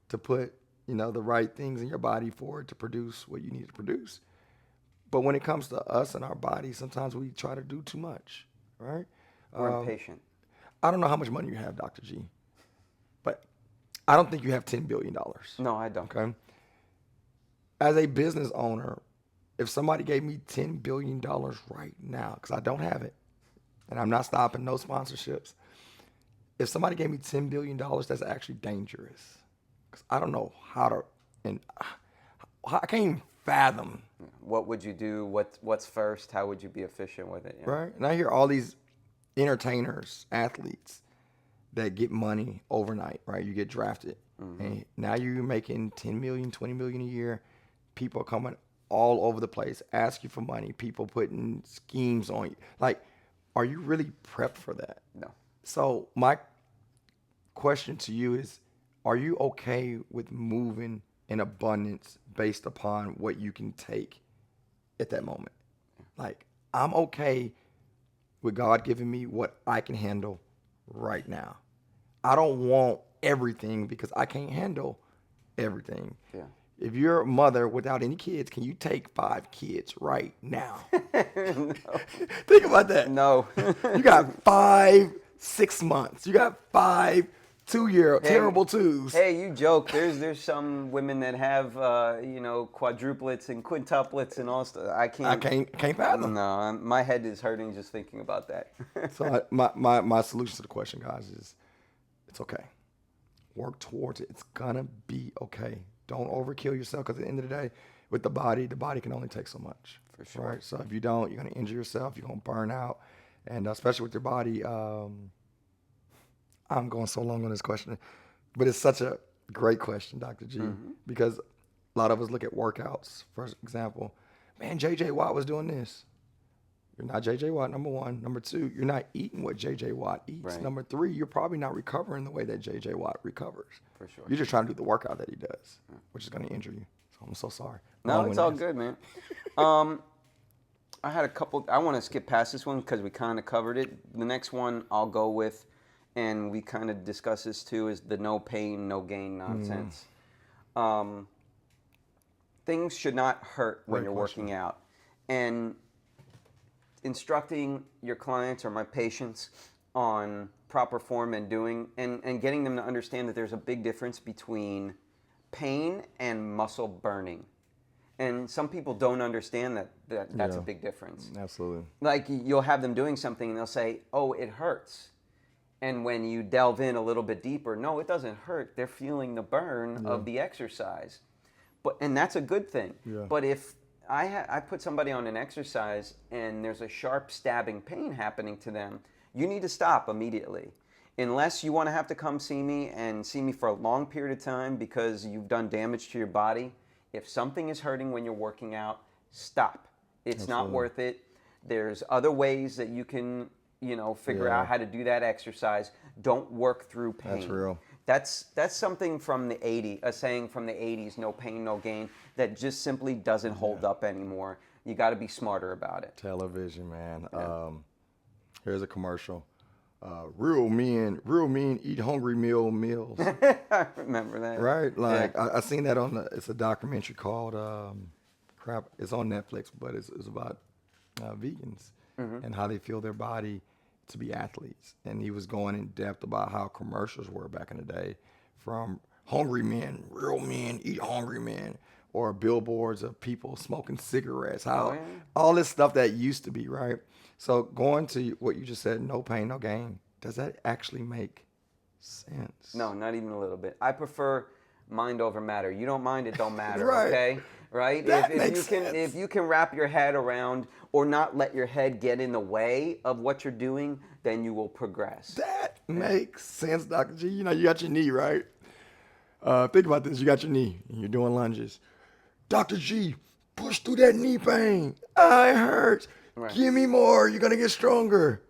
to put, the right things in your body for it to produce what you need to produce. But when it comes to us and our bodies, sometimes we try to do too much, right? We're impatient. I don't know how much money you have, Dr. G, but I don't think you have $10 billion. No, I don't. Okay. As a business owner, if somebody gave me $10 billion right now, because I don't have it, and I'm not stopping, no sponsorships. If somebody gave me $10 billion, that's actually dangerous. because I don't know how to, and I can't even fathom. What would you do? What's first? How would you be efficient with it? Yeah. Right? And I hear all these entertainers, athletes that get money overnight, right? You get drafted. And now you're making 10 million, 20 million a year. People are coming all over the place, ask you for money. People putting schemes on you. Like, are you really prepped for that? No. So my question to you is, are you okay with moving in abundance based upon what you can take at that moment? Like, I'm okay with God giving me what I can handle right now. I don't want everything because I can't handle everything. Yeah. If you're a mother without any kids, can you take 5 kids right now? No. Think about that. No. You got 5 6 months. You got 5 2-year terrible twos. Hey, you joke. There's some women that have quadruplets and quintuplets and all stuff. I can't fathom. No, my head is hurting just thinking about that. So my solution to the question, guys, is it's okay. Work towards it. It's gonna be okay. Don't overkill yourself, because at the end of the day, with the body can only take so much. For sure. Right? So if you don't, you're gonna injure yourself. You're gonna burn out, and especially with your body. I'm going so long on this question, but it's such a great question, Dr. G, because a lot of us look at workouts. For example, man, J.J. Watt was doing this. You're not J.J. Watt, number one. Number two, you're not eating what J.J. Watt eats. Right. Number three, you're probably not recovering the way that J.J. Watt recovers. For sure. You're just trying to do the workout that he does, which is going to injure you. So I'm so sorry. No, it's all good, man. I had a couple. I want to skip past this one because we kind of covered it. The next one I'll go with, and we kind of discuss this too, is the no pain, no gain nonsense. Things should not hurt when you're working out. And instructing your clients or my patients on proper form and getting them to understand that there's a big difference between pain and muscle burning. And some people don't understand that's a big difference. Absolutely. Like, you'll have them doing something and they'll say, oh, it hurts. And when you delve in a little bit deeper, no, it doesn't hurt. They're feeling the burn of the exercise. And that's a good thing. Yeah. But if I put somebody on an exercise and there's a sharp stabbing pain happening to them, you need to stop immediately. Unless you want to have to come see me and see me for a long period of time because you've done damage to your body. If something is hurting when you're working out, stop. It's not worth it. There's other ways that you can, figure out how to do that exercise. Don't work through pain. That's real. That's something from the 80s, a saying from the 80s, no pain, no gain, that just simply doesn't hold up anymore. You got to be smarter about it. Television, man. Yeah. Here's a commercial. Real men eat hungry meals. I remember that. Right? Like, I seen that it's a documentary called, it's on Netflix, but it's about vegans and how they feel their body to be athletes. And he was going in depth about how commercials were back in the day, from hungry men, real men eat hungry men, or billboards of people smoking cigarettes, all this stuff that used to be, right? So going to what you just said, no pain, no gain, does that actually make sense? No, not even a little bit. I prefer mind over matter. You don't mind, it don't matter, right. Okay? Right? If you can wrap your head around or not let your head get in the way of what you're doing, then you will progress. That makes sense, Dr. G. You got your knee, right? Think about this. You got your knee and you're doing lunges. Dr. G, push through that knee pain. It hurts. Right. Give me more. You're going to get stronger.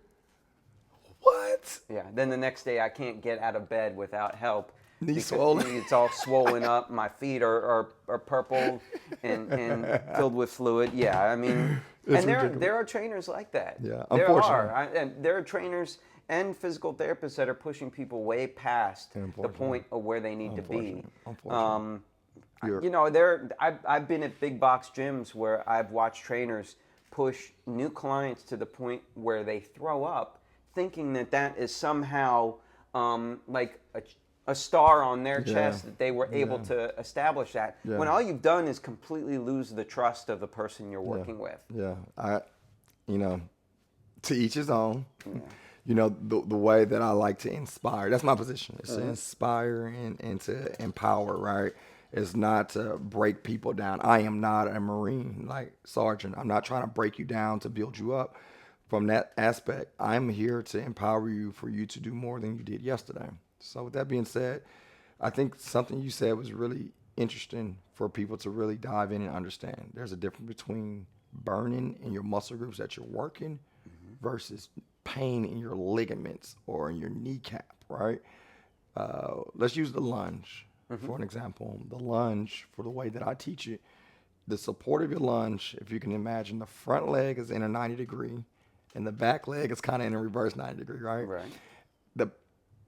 What? Yeah. Then the next day I can't get out of bed without help. Knee swollen. It's all swollen up. My feet are purple and filled with fluid. Yeah, I mean, there are trainers like that. Yeah, unfortunately. There are trainers and physical therapists that are pushing people way past the point of where they need to be. Unfortunately. I've been at big box gyms where I've watched trainers push new clients to the point where they throw up, thinking that is somehow like a star on their chest that they were able to establish that. When all you've done is completely lose the trust of the person you're working with. Yeah, to each his own. Yeah. the way that I like to inspire. That's my position. It's to inspire and to empower, right? It's not to break people down. I am not a Marine like Sergeant. I'm not trying to break you down to build you up. From that aspect, I'm here to empower you for you to do more than you did yesterday. So with that being said, I think something you said was really interesting for people to really dive in and understand. There's a difference between burning in your muscle groups that you're working versus pain in your ligaments or in your kneecap, right? Let's use the lunge for an example. The lunge, for the way that I teach it, the support of your lunge, if you can imagine, the front leg is in a 90 degree and the back leg is kind of in a reverse 90 degree, right? Right.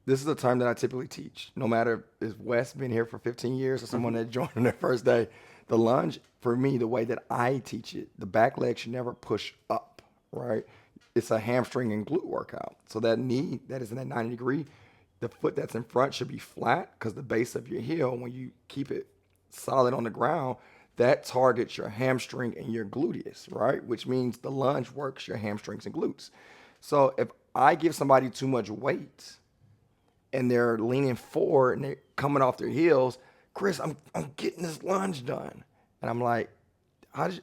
This is a term that I typically teach. No matter if Wes been here for 15 years or someone that joined on their first day, the lunge, for me, the way that I teach it, the back leg should never push up, right? It's a hamstring and glute workout. So that knee that is in that 90 degree, the foot that's in front should be flat because the base of your heel, when you keep it solid on the ground, that targets your hamstring and your gluteus, right? Which means the lunge works your hamstrings and glutes. So if I give somebody too much weight and they're leaning forward and they're coming off their heels, Chris, I'm getting this lunge done. And I'm like,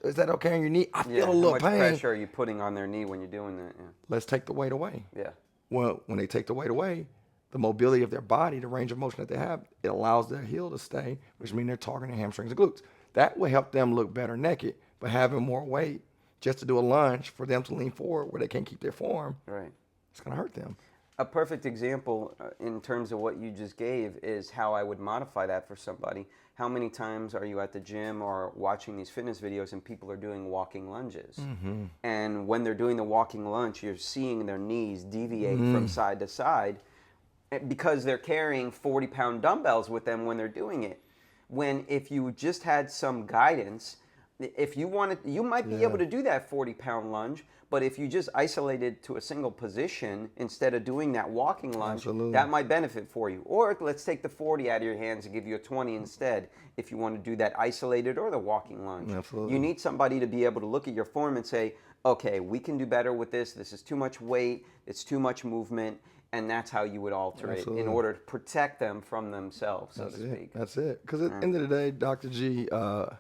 is that okay on your knee? I feel a little How much pain. pressure are you putting on their knee when you're doing that? Let's take the weight away. Yeah. Well, when they take the weight away, the mobility of their body, the range of motion that they have, it allows their heel to stay, which means they're targeting their hamstrings and glutes. That will help them look better naked, but having more weight just to do a lunge for them to lean forward where they can't keep their form, Right. it's going to hurt them. A perfect example in terms of what you just gave is how I would modify that for somebody. How many times are you at the gym or watching these fitness videos and people are doing walking lunges? And when they're doing the walking lunge, you're seeing their knees deviate from side to side because they're carrying 40-pound dumbbells with them when they're doing it. When if you just had some guidance, if you wanted, you might be able to do that 40-pound lunge, but if you just isolated to a single position instead of doing that walking lunge, that might benefit for you. Or let's take the 40 out of your hands and give you a 20 instead if you want to do that isolated or the walking lunge. Absolutely. You need somebody to be able to look at your form and say, okay, we can do better with this. This is too much weight. It's too much movement. And that's how you would alter it in order to protect them from themselves, so to speak. That's it. Because at the end of the day, Dr. G, I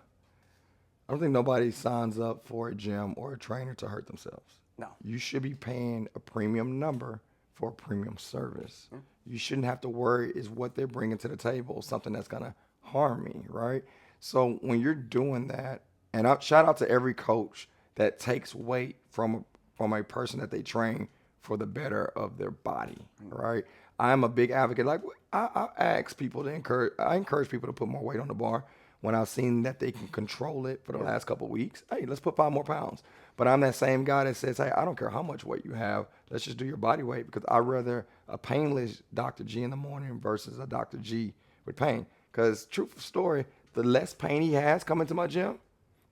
don't think nobody signs up for a gym or a trainer to hurt themselves. No. You should be paying a premium number for a premium service. You shouldn't have to worry is what they're bringing to the table something that's going to harm me, right? So when you're doing that, and shout out to every coach that takes weight from a person that they train for the better of their body, right? I'm a big advocate. Like I ask people to encourage people to put more weight on the bar when I've seen that they can control it for the last couple of weeks. Hey, let's put 5 more pounds. But I'm that same guy that says, hey, I don't care how much weight you have. Let's just do your body weight because I'd rather a painless Dr. G in the morning versus a Dr. G with pain. Because truthful story, the less pain he has coming to my gym,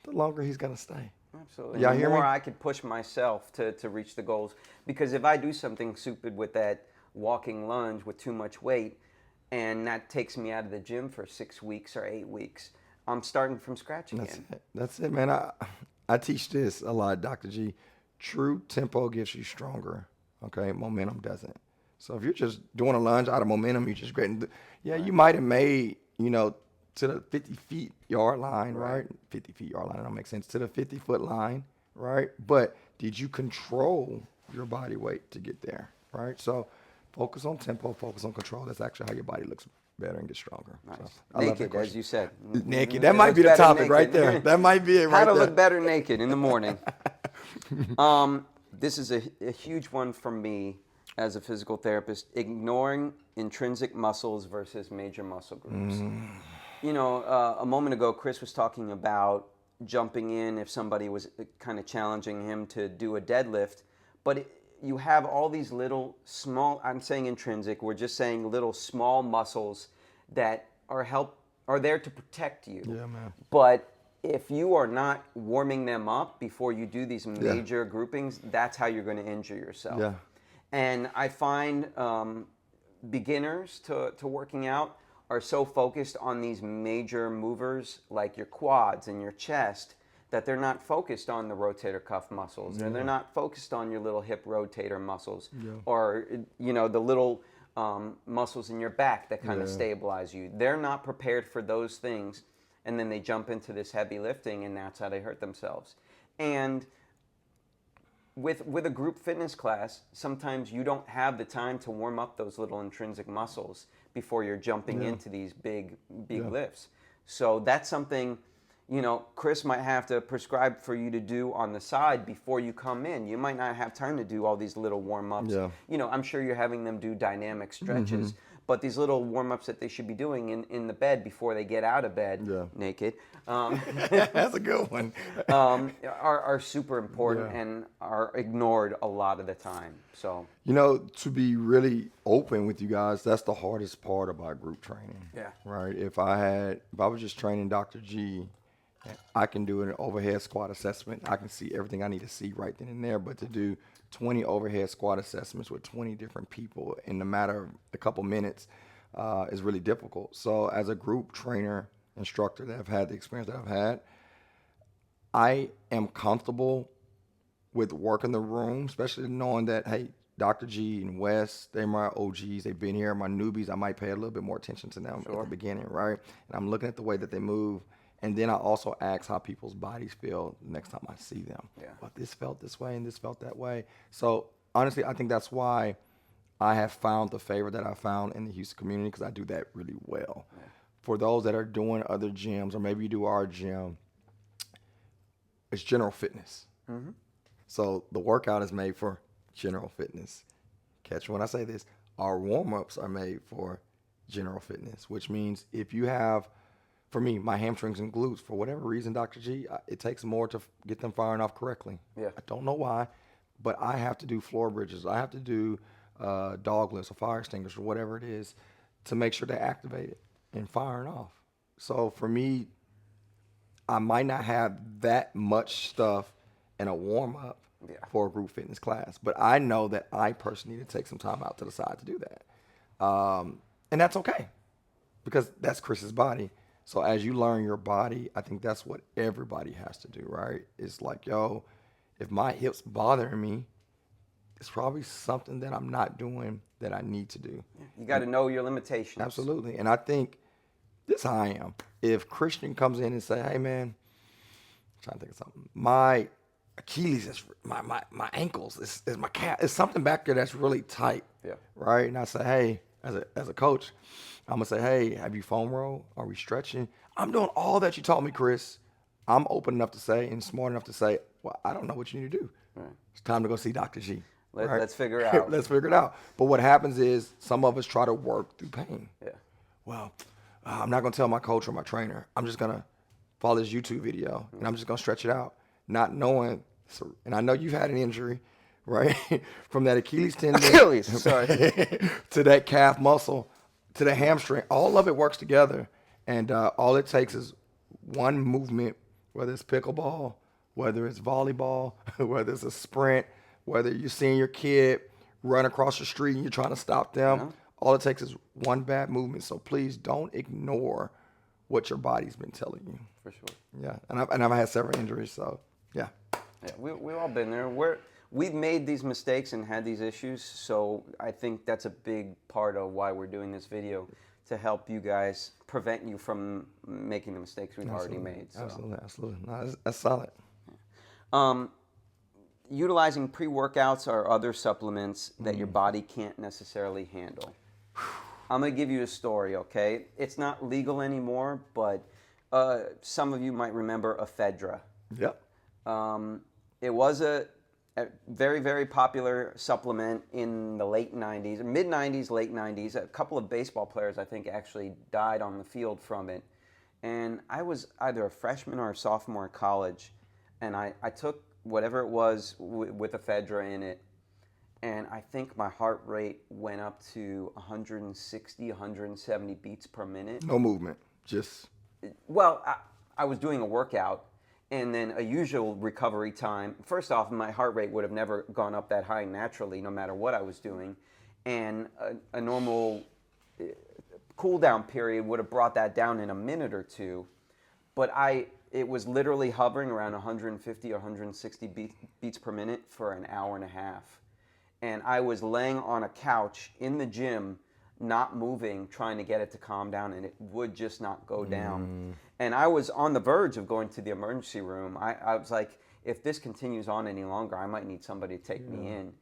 the longer he's going to stay. Absolutely. Y'all The hear me? more I could push myself to reach the goals. Because if I do something stupid with that walking lunge with too much weight, and that takes me out of the gym for 6 weeks or 8 weeks, I'm starting from scratch again. That's it, man. I teach this a lot, Dr. G. True tempo gets you stronger, okay? Momentum doesn't. So if you're just doing a lunge out of momentum, you're just great. You might have made, to the 50 feet yard line, right? 50 feet yard line, that don't make sense. To the 50-foot line, right? But did you control your body weight to get there, right? So focus on tempo, focus on control. That's actually how your body looks better and gets stronger. Nice. So, I love that Naked, question. as you said. Naked. That might be the topic right there. That might be it right How to there. look better naked in the morning. This is a huge one from me as a physical therapist. Ignoring intrinsic muscles versus major muscle groups. A moment ago, Chris was talking about jumping in if somebody was kind of challenging him to do a deadlift. But you have all these little small, I'm saying intrinsic, we're just saying little small muscles that are there to protect you. Yeah, man. But if you are not warming them up before you do these major groupings, that's how you're going to injure yourself. Yeah. And I find beginners to working out are so focused on these major movers like your quads and your chest that they're not focused on the rotator cuff muscles, and they're not focused on your little hip rotator muscles, or the little muscles in your back that kind of stabilize you. They're not prepared for those things, and then they jump into this heavy lifting, and that's how they hurt themselves. And with a group fitness class, sometimes you don't have the time to warm up those little intrinsic muscles before you're jumping into these big lifts. So that's something, Chris might have to prescribe for you to do on the side before you come in. You might not have time to do all these little warm-ups. Yeah. I'm sure you're having them do dynamic stretches, but these little warm-ups that they should be doing in the bed before they get out of bed naked. That's a good one. are super important and are ignored a lot of the time. So to be really open with you guys, that's the hardest part about group training. Yeah. Right. If I was just training Dr. G, I can do an overhead squat assessment. I can see everything I need to see right then and there. But to do 20 overhead squat assessments with 20 different people in a matter of a couple minutes is really difficult. So as a group trainer, instructor that I've had the experience that I've had, I am comfortable with working the room, especially knowing that, hey, Dr. G and Wes, they're my OGs. They've been here. My newbies, I might pay a little bit more attention to them at the beginning, right? And I'm looking at the way that they move. And then I also ask how people's bodies feel next time I see them. Yeah. But this felt this way and this felt that way. So honestly, I think that's why I have found the favor that I found in the Houston community, because I do that really well. Yeah. For those that are doing other gyms, or maybe you do our gym, it's general fitness. Mm-hmm. So the workout is made for general fitness. Catch when I say this. Our warm-ups are made for general fitness, which means if you have, for me, my hamstrings and glutes, for whatever reason, Dr. G, it takes more to get them firing off correctly. Yeah. I don't know why, but I have to do floor bridges. I have to do dog lifts or fire extinguishers or whatever it is to make sure they're activated and firing off. So for me, I might not have that much stuff in a warm-up for a group fitness class, but I know that I personally need to take some time out to the side to do that. And that's okay, because that's Chris's body. So as you learn your body, I think that's what everybody has to do, right? It's like, if my hip's bothering me, it's probably something that I'm not doing that I need to do. Yeah. You got to know your limitations. Absolutely. And I think this is how I am. If Christian comes in and say, hey, man, I'm trying to think of something. My Achilles is my ankles, is my calf. It's something back there that's really tight. Yeah. Right? And I say, hey, as a coach, I'm going to say, hey, have you foam rolled? Are we stretching? I'm doing all that you taught me, Chris. I'm open enough to say and smart enough to say, well, I don't know what you need to do. Right. It's time to go see Dr. G. Let's figure it out. Let's figure it out. But what happens is some of us try to work through pain. Yeah. Well, I'm not going to tell my coach or my trainer. I'm just going to follow this YouTube video, and I'm just going to stretch it out, not knowing. And I know you've had an injury, right? From that Achilles tendon to that calf muscle to the hamstring. All of it works together, and all it takes is one movement, whether it's pickleball, whether it's volleyball, whether it's a sprint, whether you're seeing your kid run across the street and you're trying to stop them. Yeah. All it takes is one bad movement. So please don't ignore what your body's been telling you. For sure. Yeah, and I've had several injuries, so yeah. Yeah, we've all been there. We've made these mistakes and had these issues, so I think that's a big part of why we're doing this video, to help you guys, prevent you from making the mistakes we've already made. So. Absolutely. No, that's solid. Utilizing pre-workouts or other supplements that your body can't necessarily handle. I'm going to give you a story, okay? It's not legal anymore, but some of you might remember ephedra. Yep. It was a very, very popular supplement in the late 90s, mid-90s, late 90s. A couple of baseball players, I think, actually died on the field from it. And I was either a freshman or a sophomore in college, and I took whatever it was with ephedra in it, and I think my heart rate went up to 160, 170 beats per minute. No movement, just... Well, I was doing a workout, and then a usual recovery time. First off, my heart rate would have never gone up that high naturally, no matter what I was doing, and a normal cool down period would have brought that down in a minute or two. But it was literally hovering around 150 or 160 beats per minute for an hour and a half. And I was laying on a couch in the gym, not moving, trying to get it to calm down, and it would just not go down. And I was on the verge of going to the emergency room. I was like, if this continues on any longer, I might need somebody to take me in.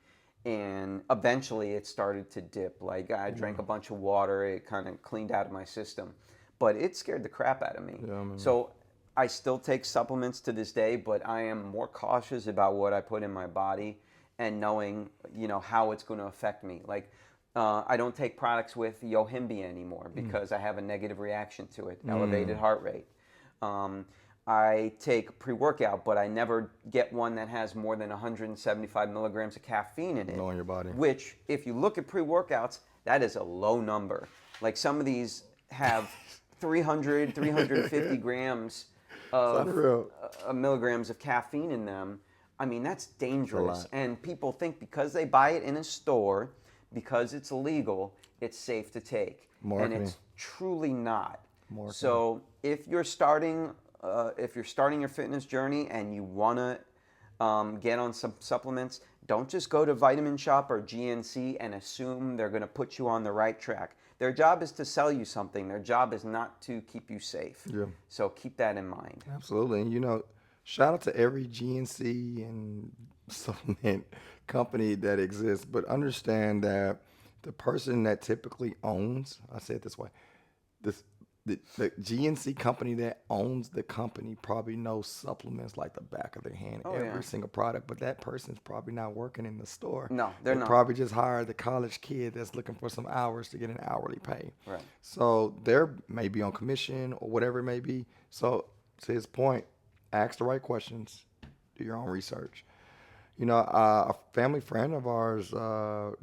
And eventually it started to dip. Like I drank a bunch of water, it kind of cleaned out of my system. But it scared the crap out of me. So I still take supplements to this day, but I am more cautious about what I put in my body and knowing, how it's going to affect me. Like, I don't take products with Yohimbia anymore because I have a negative reaction to it, elevated heart rate. I take pre-workout, but I never get one that has more than 175 milligrams of caffeine in it. Low in your body. Which, if you look at pre-workouts, that is a low number. Like some of these have 300, 350 grams of milligrams of caffeine in them. I mean, that's dangerous. And people think because they buy it in a store, because it's illegal, it's safe to take. Marketing. And it's truly not. Marketing. So if you're starting your fitness journey and you want to get on some supplements, don't just go to Vitamin Shop or GNC and assume they're going to put you on the right track. Their job is to sell you something. Their job is not to keep you safe. Yeah. So keep that in mind. Absolutely. And, shout out to every GNC and supplement company that exists, but understand that the person that typically owns, I say it this way, the GNC company that owns the company probably knows supplements like the back of their hand, every single product, but that person's probably not working in the store. No, they're not. Probably just hired the college kid that's looking for some hours to get an hourly pay. Right. So they're maybe on commission or whatever it may be. So to his point, ask the right questions, do your own research. A family friend of ours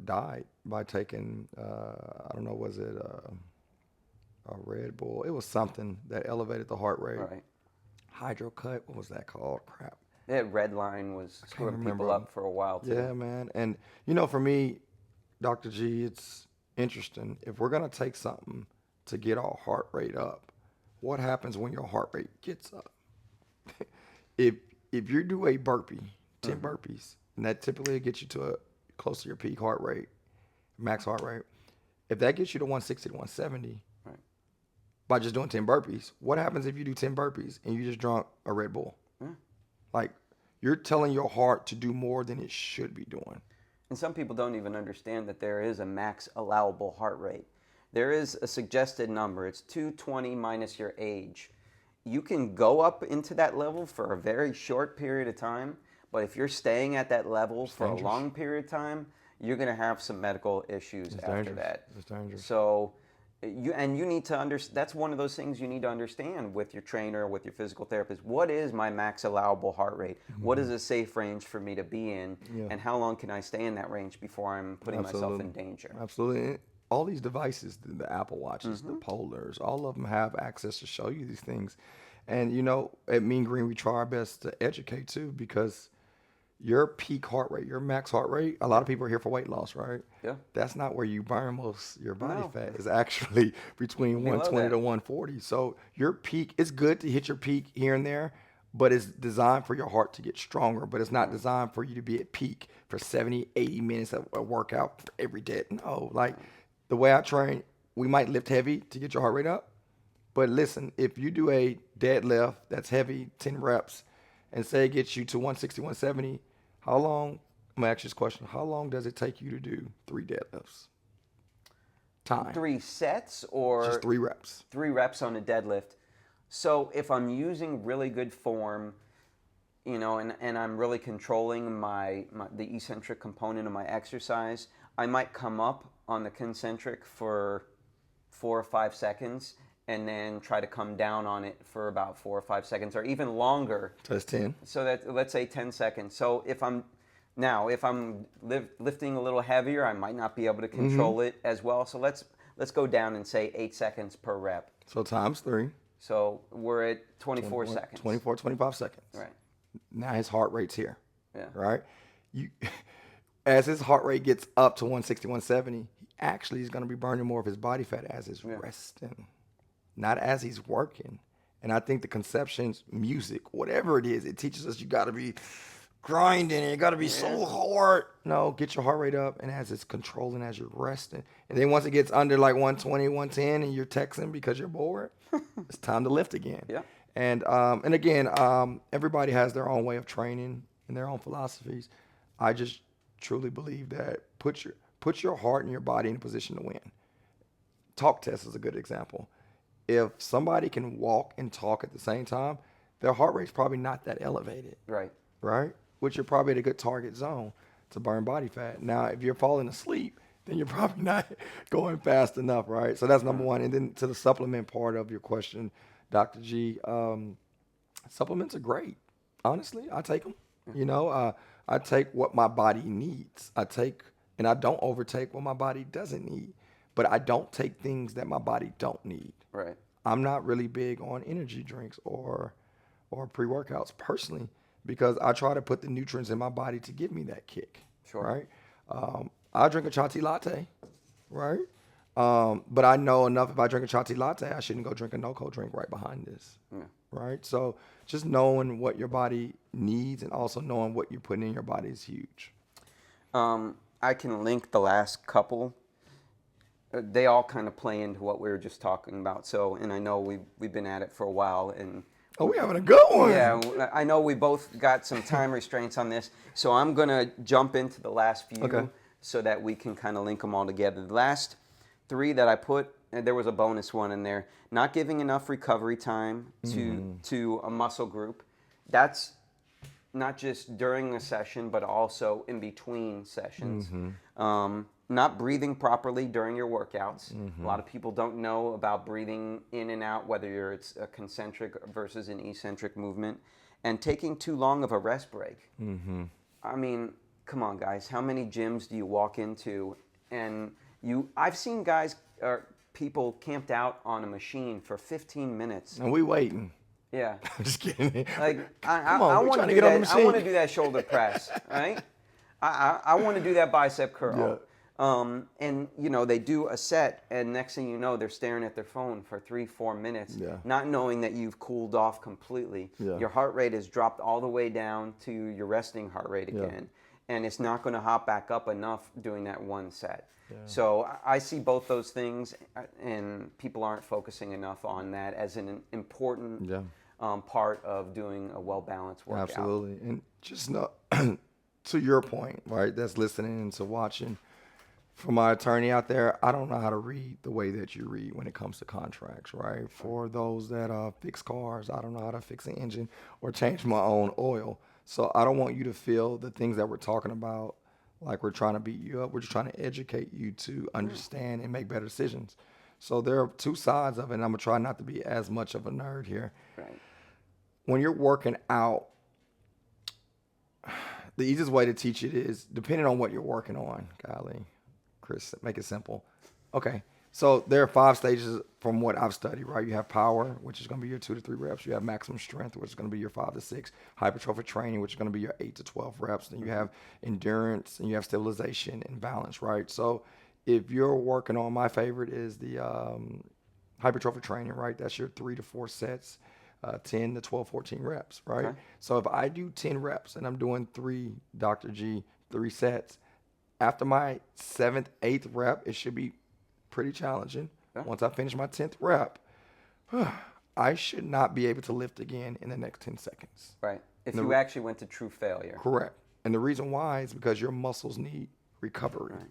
died by taking, I don't know, was it a Red Bull? It was something that elevated the heart rate. Right. Hydrocut, what was that called? Crap. That Red Line was screwing people up for a while, too. Yeah, man. And, for me, Dr. G, it's interesting. If we're going to take something to get our heart rate up, what happens when your heart rate gets up? If you do a burpee, 10 burpees, and that typically gets you to close to your peak heart rate, max heart rate. If that gets you to 160 to 170 by just doing 10 burpees, what happens if you do 10 burpees and you just drunk a Red Bull? Like, you're telling your heart to do more than it should be doing. And some people don't even understand that there is a max allowable heart rate. There is a suggested number. It's 220 minus your age. You can go up into that level for a very short period of time, but if you're staying at that level for a long period of time, you're going to have some medical issues after that. It's dangerous. So you need to understand. That's one of those things you need to understand with your trainer, with your physical therapist. What is my max allowable heart rate? What is a safe range for me to be in? And how long can I stay in that range before I'm putting myself in danger? Absolutely. All these devices, the Apple Watches, the Polars, all of them have access to show you these things. And, at Mean Green, we try our best to educate, too, because your peak heart rate, your max heart rate, a lot of people are here for weight loss, right? Yeah. That's not where you burn most your body fat. It's actually between 120 to 140. So your peak, it's good to hit your peak here and there, but it's designed for your heart to get stronger, but it's not designed for you to be at peak for 70, 80 minutes of a workout every day. No, like the way I train, we might lift heavy to get your heart rate up. But listen, if you do a deadlift that's heavy, 10 reps, and say it gets you to 160, 170, how long, I'm going to ask you this question, how long does it take you to do 3 deadlifts? Time. 3 sets or? Just 3 reps. 3 reps on a deadlift. So if I'm using really good form, and I'm really controlling the eccentric component of my exercise, I might come up on the concentric for 4 or 5 seconds and then try to come down on it for about 4 or 5 seconds or even longer. So that's 10. So that, let's say 10 seconds. So if I'm lifting a little heavier, I might not be able to control it as well. So let's go down and say 8 seconds per rep. So times 3. So we're at 24 seconds. 24, 25 seconds. Right. Now his heart rate's here. Yeah. Right? As his heart rate gets up to 160, 170, he actually is going to be burning more of his body fat as he's resting. Not as he's working. And I think the conceptions, music, whatever it is, it teaches us you got to be grinding and you got to be so hard. No, get your heart rate up, and as it's controlling as you're resting. And then once it gets under like 120, 110 and you're texting because you're bored, it's time to lift again. Yeah. And again, everybody has their own way of training and their own philosophies. I just truly believe that put your heart and your body in a position to win. Talk test is a good example. If somebody can walk and talk at the same time, their heart rate's probably not that elevated. Right. Right? Which you're probably at a good target zone to burn body fat. Now, if you're falling asleep, then you're probably not going fast enough, right? So that's number one. And then to the supplement part of your question, Dr. G, supplements are great. Honestly, I take them. You know, I take what my body needs. And I don't overtake what my body doesn't need. But I don't take things that my body don't need. Right. I'm not really big on energy drinks or pre-workouts personally, because I try to put the nutrients in my body to give me that kick. Sure. Right? I drink a chai tea latte, right? But I know enough, if I drink a chai tea latte, I shouldn't go drink a no-co drink right behind this. Yeah. Right? So just knowing what your body needs and also knowing what you're putting in your body is huge. I can link the last couple. They all kind of play into what we were just talking about. So, and I know we've been at it for a while, and we're having a good one. Yeah, I know we both got some time restraints on this, so I'm gonna jump into the last few so that we can kind of link them all together. The last three that I put, and there was a bonus one in there, not giving enough recovery time to a muscle group. That's not just during a session, but also in between sessions. Not breathing properly during your workouts. A lot of people don't know about breathing in and out, whether it's a concentric versus an eccentric movement, and taking too long of a rest break. I mean, come on, guys. How many gyms do you walk into and I've seen guys or people camped out on a machine for 15 minutes. And we waiting. Yeah. I'm just kidding. Like I on, want to get on the machine. I want to do that shoulder press, right? I want to do that bicep curl. Yeah. And they do a set, and next thing you know, they're staring at their phone for 3-4 minutes, not knowing that you've cooled off completely. Your heart rate has dropped all the way down to your resting heart rate again, and it's not going to hop back up enough doing that one set. So I see both those things, and people aren't focusing enough on that as an important part of doing a well-balanced workout. Absolutely. And just know, to your point, right, that's listening and to watching, for my attorney out there, I don't know how to read the way that you read when it comes to contracts, right? For those that fix cars, I don't know how to fix an engine or change my own oil. So I don't want you to feel the things that we're talking about like we're trying to beat you up. We're just trying to educate you to understand and make better decisions. So there are two sides of it, and I'm going to try not to be as much of a nerd here. Right. When you're working out, the easiest way to teach it is, depending on what you're working on, golly, Chris, make it simple. Okay, so there are 5 stages from what I've studied, right? You have power, which is going to be your 2 to 3 reps. You have maximum strength, which is going to be your 5 to 6. Hypertrophic training, which is going to be your 8 to 12 reps. Then you have endurance, and you have stabilization and balance, right? So if you're working on, my favorite is the hypertrophic training, right? That's your 3 to 4 sets, 10 to 12, 14 reps, right? Okay. So if I do 10 reps and I'm doing 3 sets, after my 7th, 8th rep, it should be pretty challenging. Yeah. Once I finish my 10th rep, I should not be able to lift again in the next 10 seconds. Right. If you actually went to true failure. Correct. And the reason why is because your muscles need recovery. Right.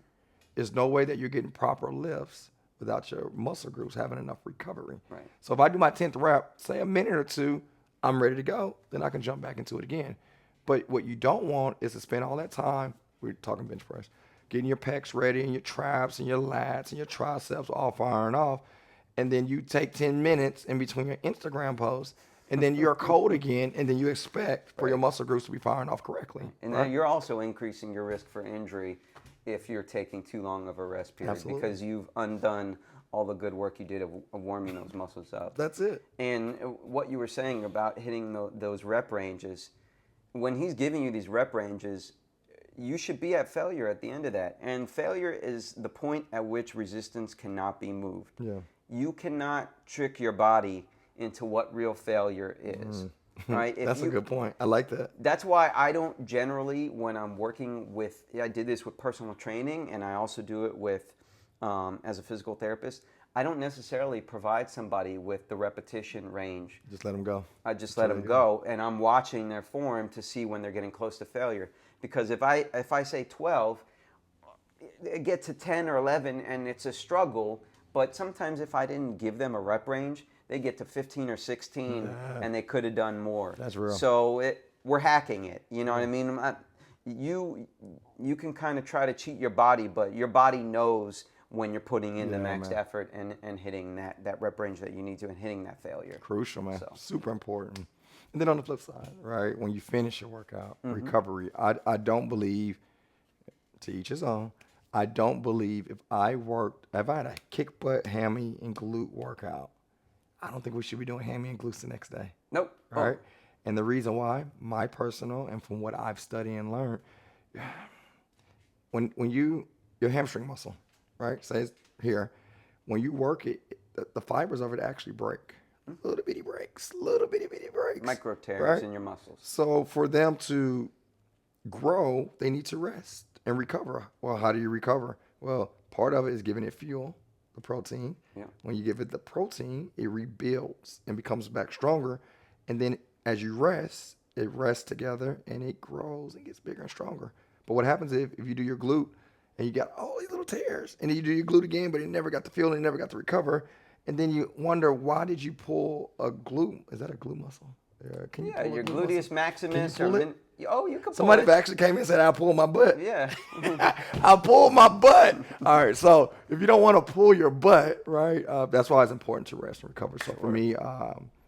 There's no way that you're getting proper lifts without your muscle groups having enough recovery. Right. So if I do my 10th rep, say a minute or two, I'm ready to go, then I can jump back into it again. But what you don't want is to spend all that time, we're talking bench press, getting your pecs ready and your traps and your lats and your triceps all firing off, and then you take 10 minutes in between your Instagram posts, and then you're cold again, and then you expect for your muscle groups to be firing off correctly. And then you're also increasing your risk for injury if you're taking too long of a rest period. Absolutely. Because you've undone all the good work you did of warming those muscles up. That's it. And what you were saying about hitting those rep ranges, when he's giving you these rep ranges, you should be at failure at the end of that. And failure is the point at which resistance cannot be moved. Yeah. You cannot trick your body into what real failure is. Right? That's a good point. I like that. That's why I don't generally, when I'm working with, I did this with personal training, and I also do it with, as a physical therapist, I don't necessarily provide somebody with the repetition range. Just let them go. I just let them go, and I'm watching their form to see when they're getting close to failure. Because if I say 12, get to 10 or 11, and it's a struggle. But sometimes if I didn't give them a rep range, they get to 15 or 16, and they could have done more. That's real. So we're hacking it. You know what I mean? You can kind of try to cheat your body, but your body knows when you're putting in the max effort and hitting that rep range that you need to and hitting that failure. Crucial, man. So. Super important. And then on the flip side, right, when you finish your workout, recovery, I don't believe, to each his own, I don't believe if I had a kick butt, hammy, and glute workout, I don't think we should be doing hammy and glutes the next day. Nope. Right? And the reason why, my personal and from what I've studied and learned, when your hamstring muscle, right, says here, when you work it, the fibers of it actually break. Little bitty breaks. Micro tears right? in your muscles. So for them to grow, they need to rest and recover. Well, how do you recover? Well, part of it is giving it fuel, the protein. Yeah. When you give it the protein, it rebuilds and becomes back stronger. And then as you rest, it rests together and it grows and gets bigger and stronger. But what happens if you do your glute and you got all these little tears, and then you do your glute again, but it never got the feel and it never got to recover, and then you wonder, why did you pull a glute? Is that a glute muscle? Can you pull your glute gluteus muscle? maximus. Can you pull it? You can pull Somebody it. actually came in and said, I pulled my butt. Yeah. I pulled my butt. All right. So if you don't want to pull your butt, right, that's why it's important to rest and recover. So for me,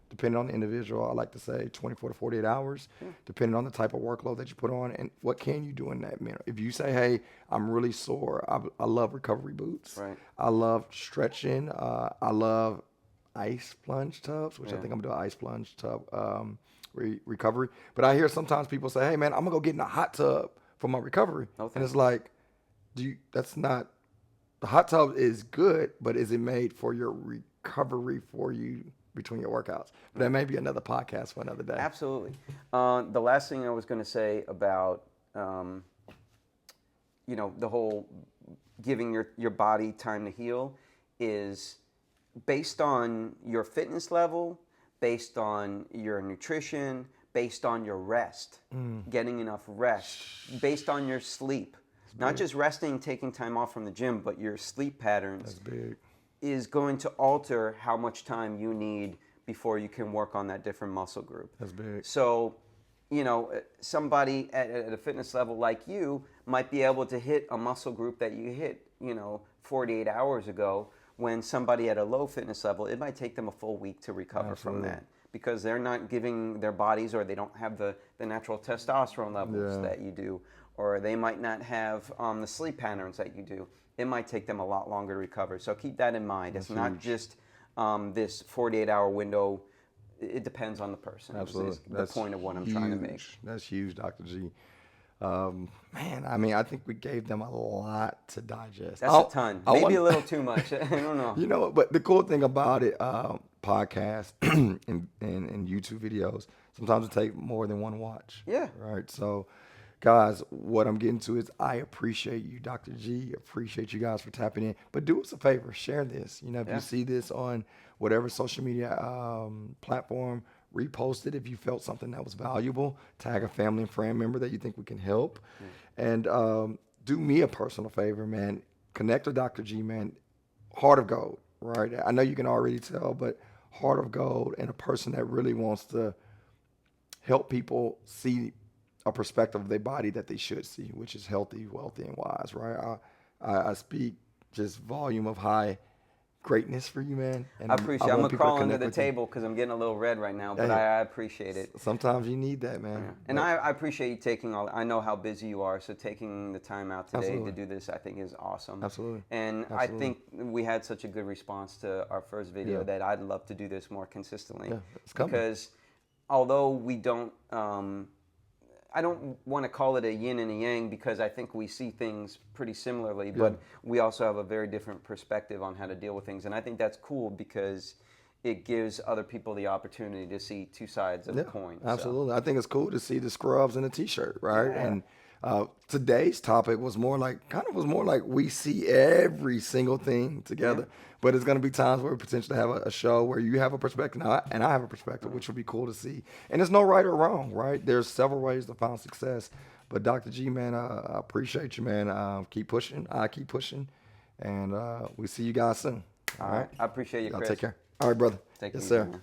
depending on the individual, I like to say 24 to 48 hours, depending on the type of workload that you put on and what can you do in that minute. If you say, hey, I'm really sore, I love recovery boots. Right. I love stretching. I love ice plunge tubs, which I think I'm going to do an ice plunge tub recovery. But I hear sometimes people say, hey, man, I'm going to go get in a hot tub for my recovery. And it's like, that's not, the hot tub is good, but is it made for your recovery for you between your workouts? But that may be another podcast for another day. Absolutely. The last thing I was going to say about, the whole giving your body time to heal is based on your fitness level, based on your nutrition, based on your rest, getting enough rest, based on your sleep. Not just resting, taking time off from the gym, but your sleep patterns is going to alter how much time you need before you can work on that different muscle group. That's big. So, somebody at a fitness level like you might be able to hit a muscle group that you hit, 48 hours ago, when somebody at a low fitness level, it might take them a full week to recover from that because they're not giving their bodies, or they don't have the natural testosterone levels that you do, or they might not have the sleep patterns that you do. It might take them a lot longer to recover. So keep that in mind. It's not just this 48-hour window. It depends on the person. Absolutely. That's the point of what I'm trying to make. That's huge, Dr. G. Man, I mean, I think we gave them a lot to digest. That's a ton. Maybe a little too much. I don't know. But the cool thing about it, podcasts and YouTube videos, sometimes it takes more than one watch. Yeah. Right. So, guys, what I'm getting to is I appreciate you, Dr. G. Appreciate you guys for tapping in. But do us a favor, share this. If you see this on whatever social media platform, repost it if you felt something that was valuable. Tag a family and friend member that you think we can help. And do me a personal favor, man. Connect with Dr. G, man. Heart of gold, right? I know you can already tell, but heart of gold, and a person that really wants to help people see a perspective of their body that they should see, which is healthy, wealthy, and wise, right? I speak just volume of high greatness for you, man. And I appreciate it. I'm going to crawl under the with table because I'm getting a little red right now, but I appreciate it. Sometimes you need that, man. Yeah. And I appreciate you taking I know how busy you are, so taking the time out today to do this, I think is awesome. Absolutely. And I think we had such a good response to our first video that I'd love to do this more consistently. Yeah, it's coming. Because although we don't, I don't want to call it a yin and a yang because I think we see things pretty similarly, but we also have a very different perspective on how to deal with things. And I think that's cool because it gives other people the opportunity to see two sides of the coin. So. Absolutely. I think it's cool to see the scrubs and the t-shirt, right? Yeah. And today's topic was more like we see every single thing together. But it's going to be times where we potentially have a show where you have a perspective and I have a perspective, which would be cool to see. And there's no right or wrong, right? There's several ways to find success. But Dr. G, man, I appreciate you, man. Keep pushing. I keep pushing. And we see you guys soon. All right. I appreciate you, Y'all Chris. take care. All right, brother. Take yes, it sir. easy, man.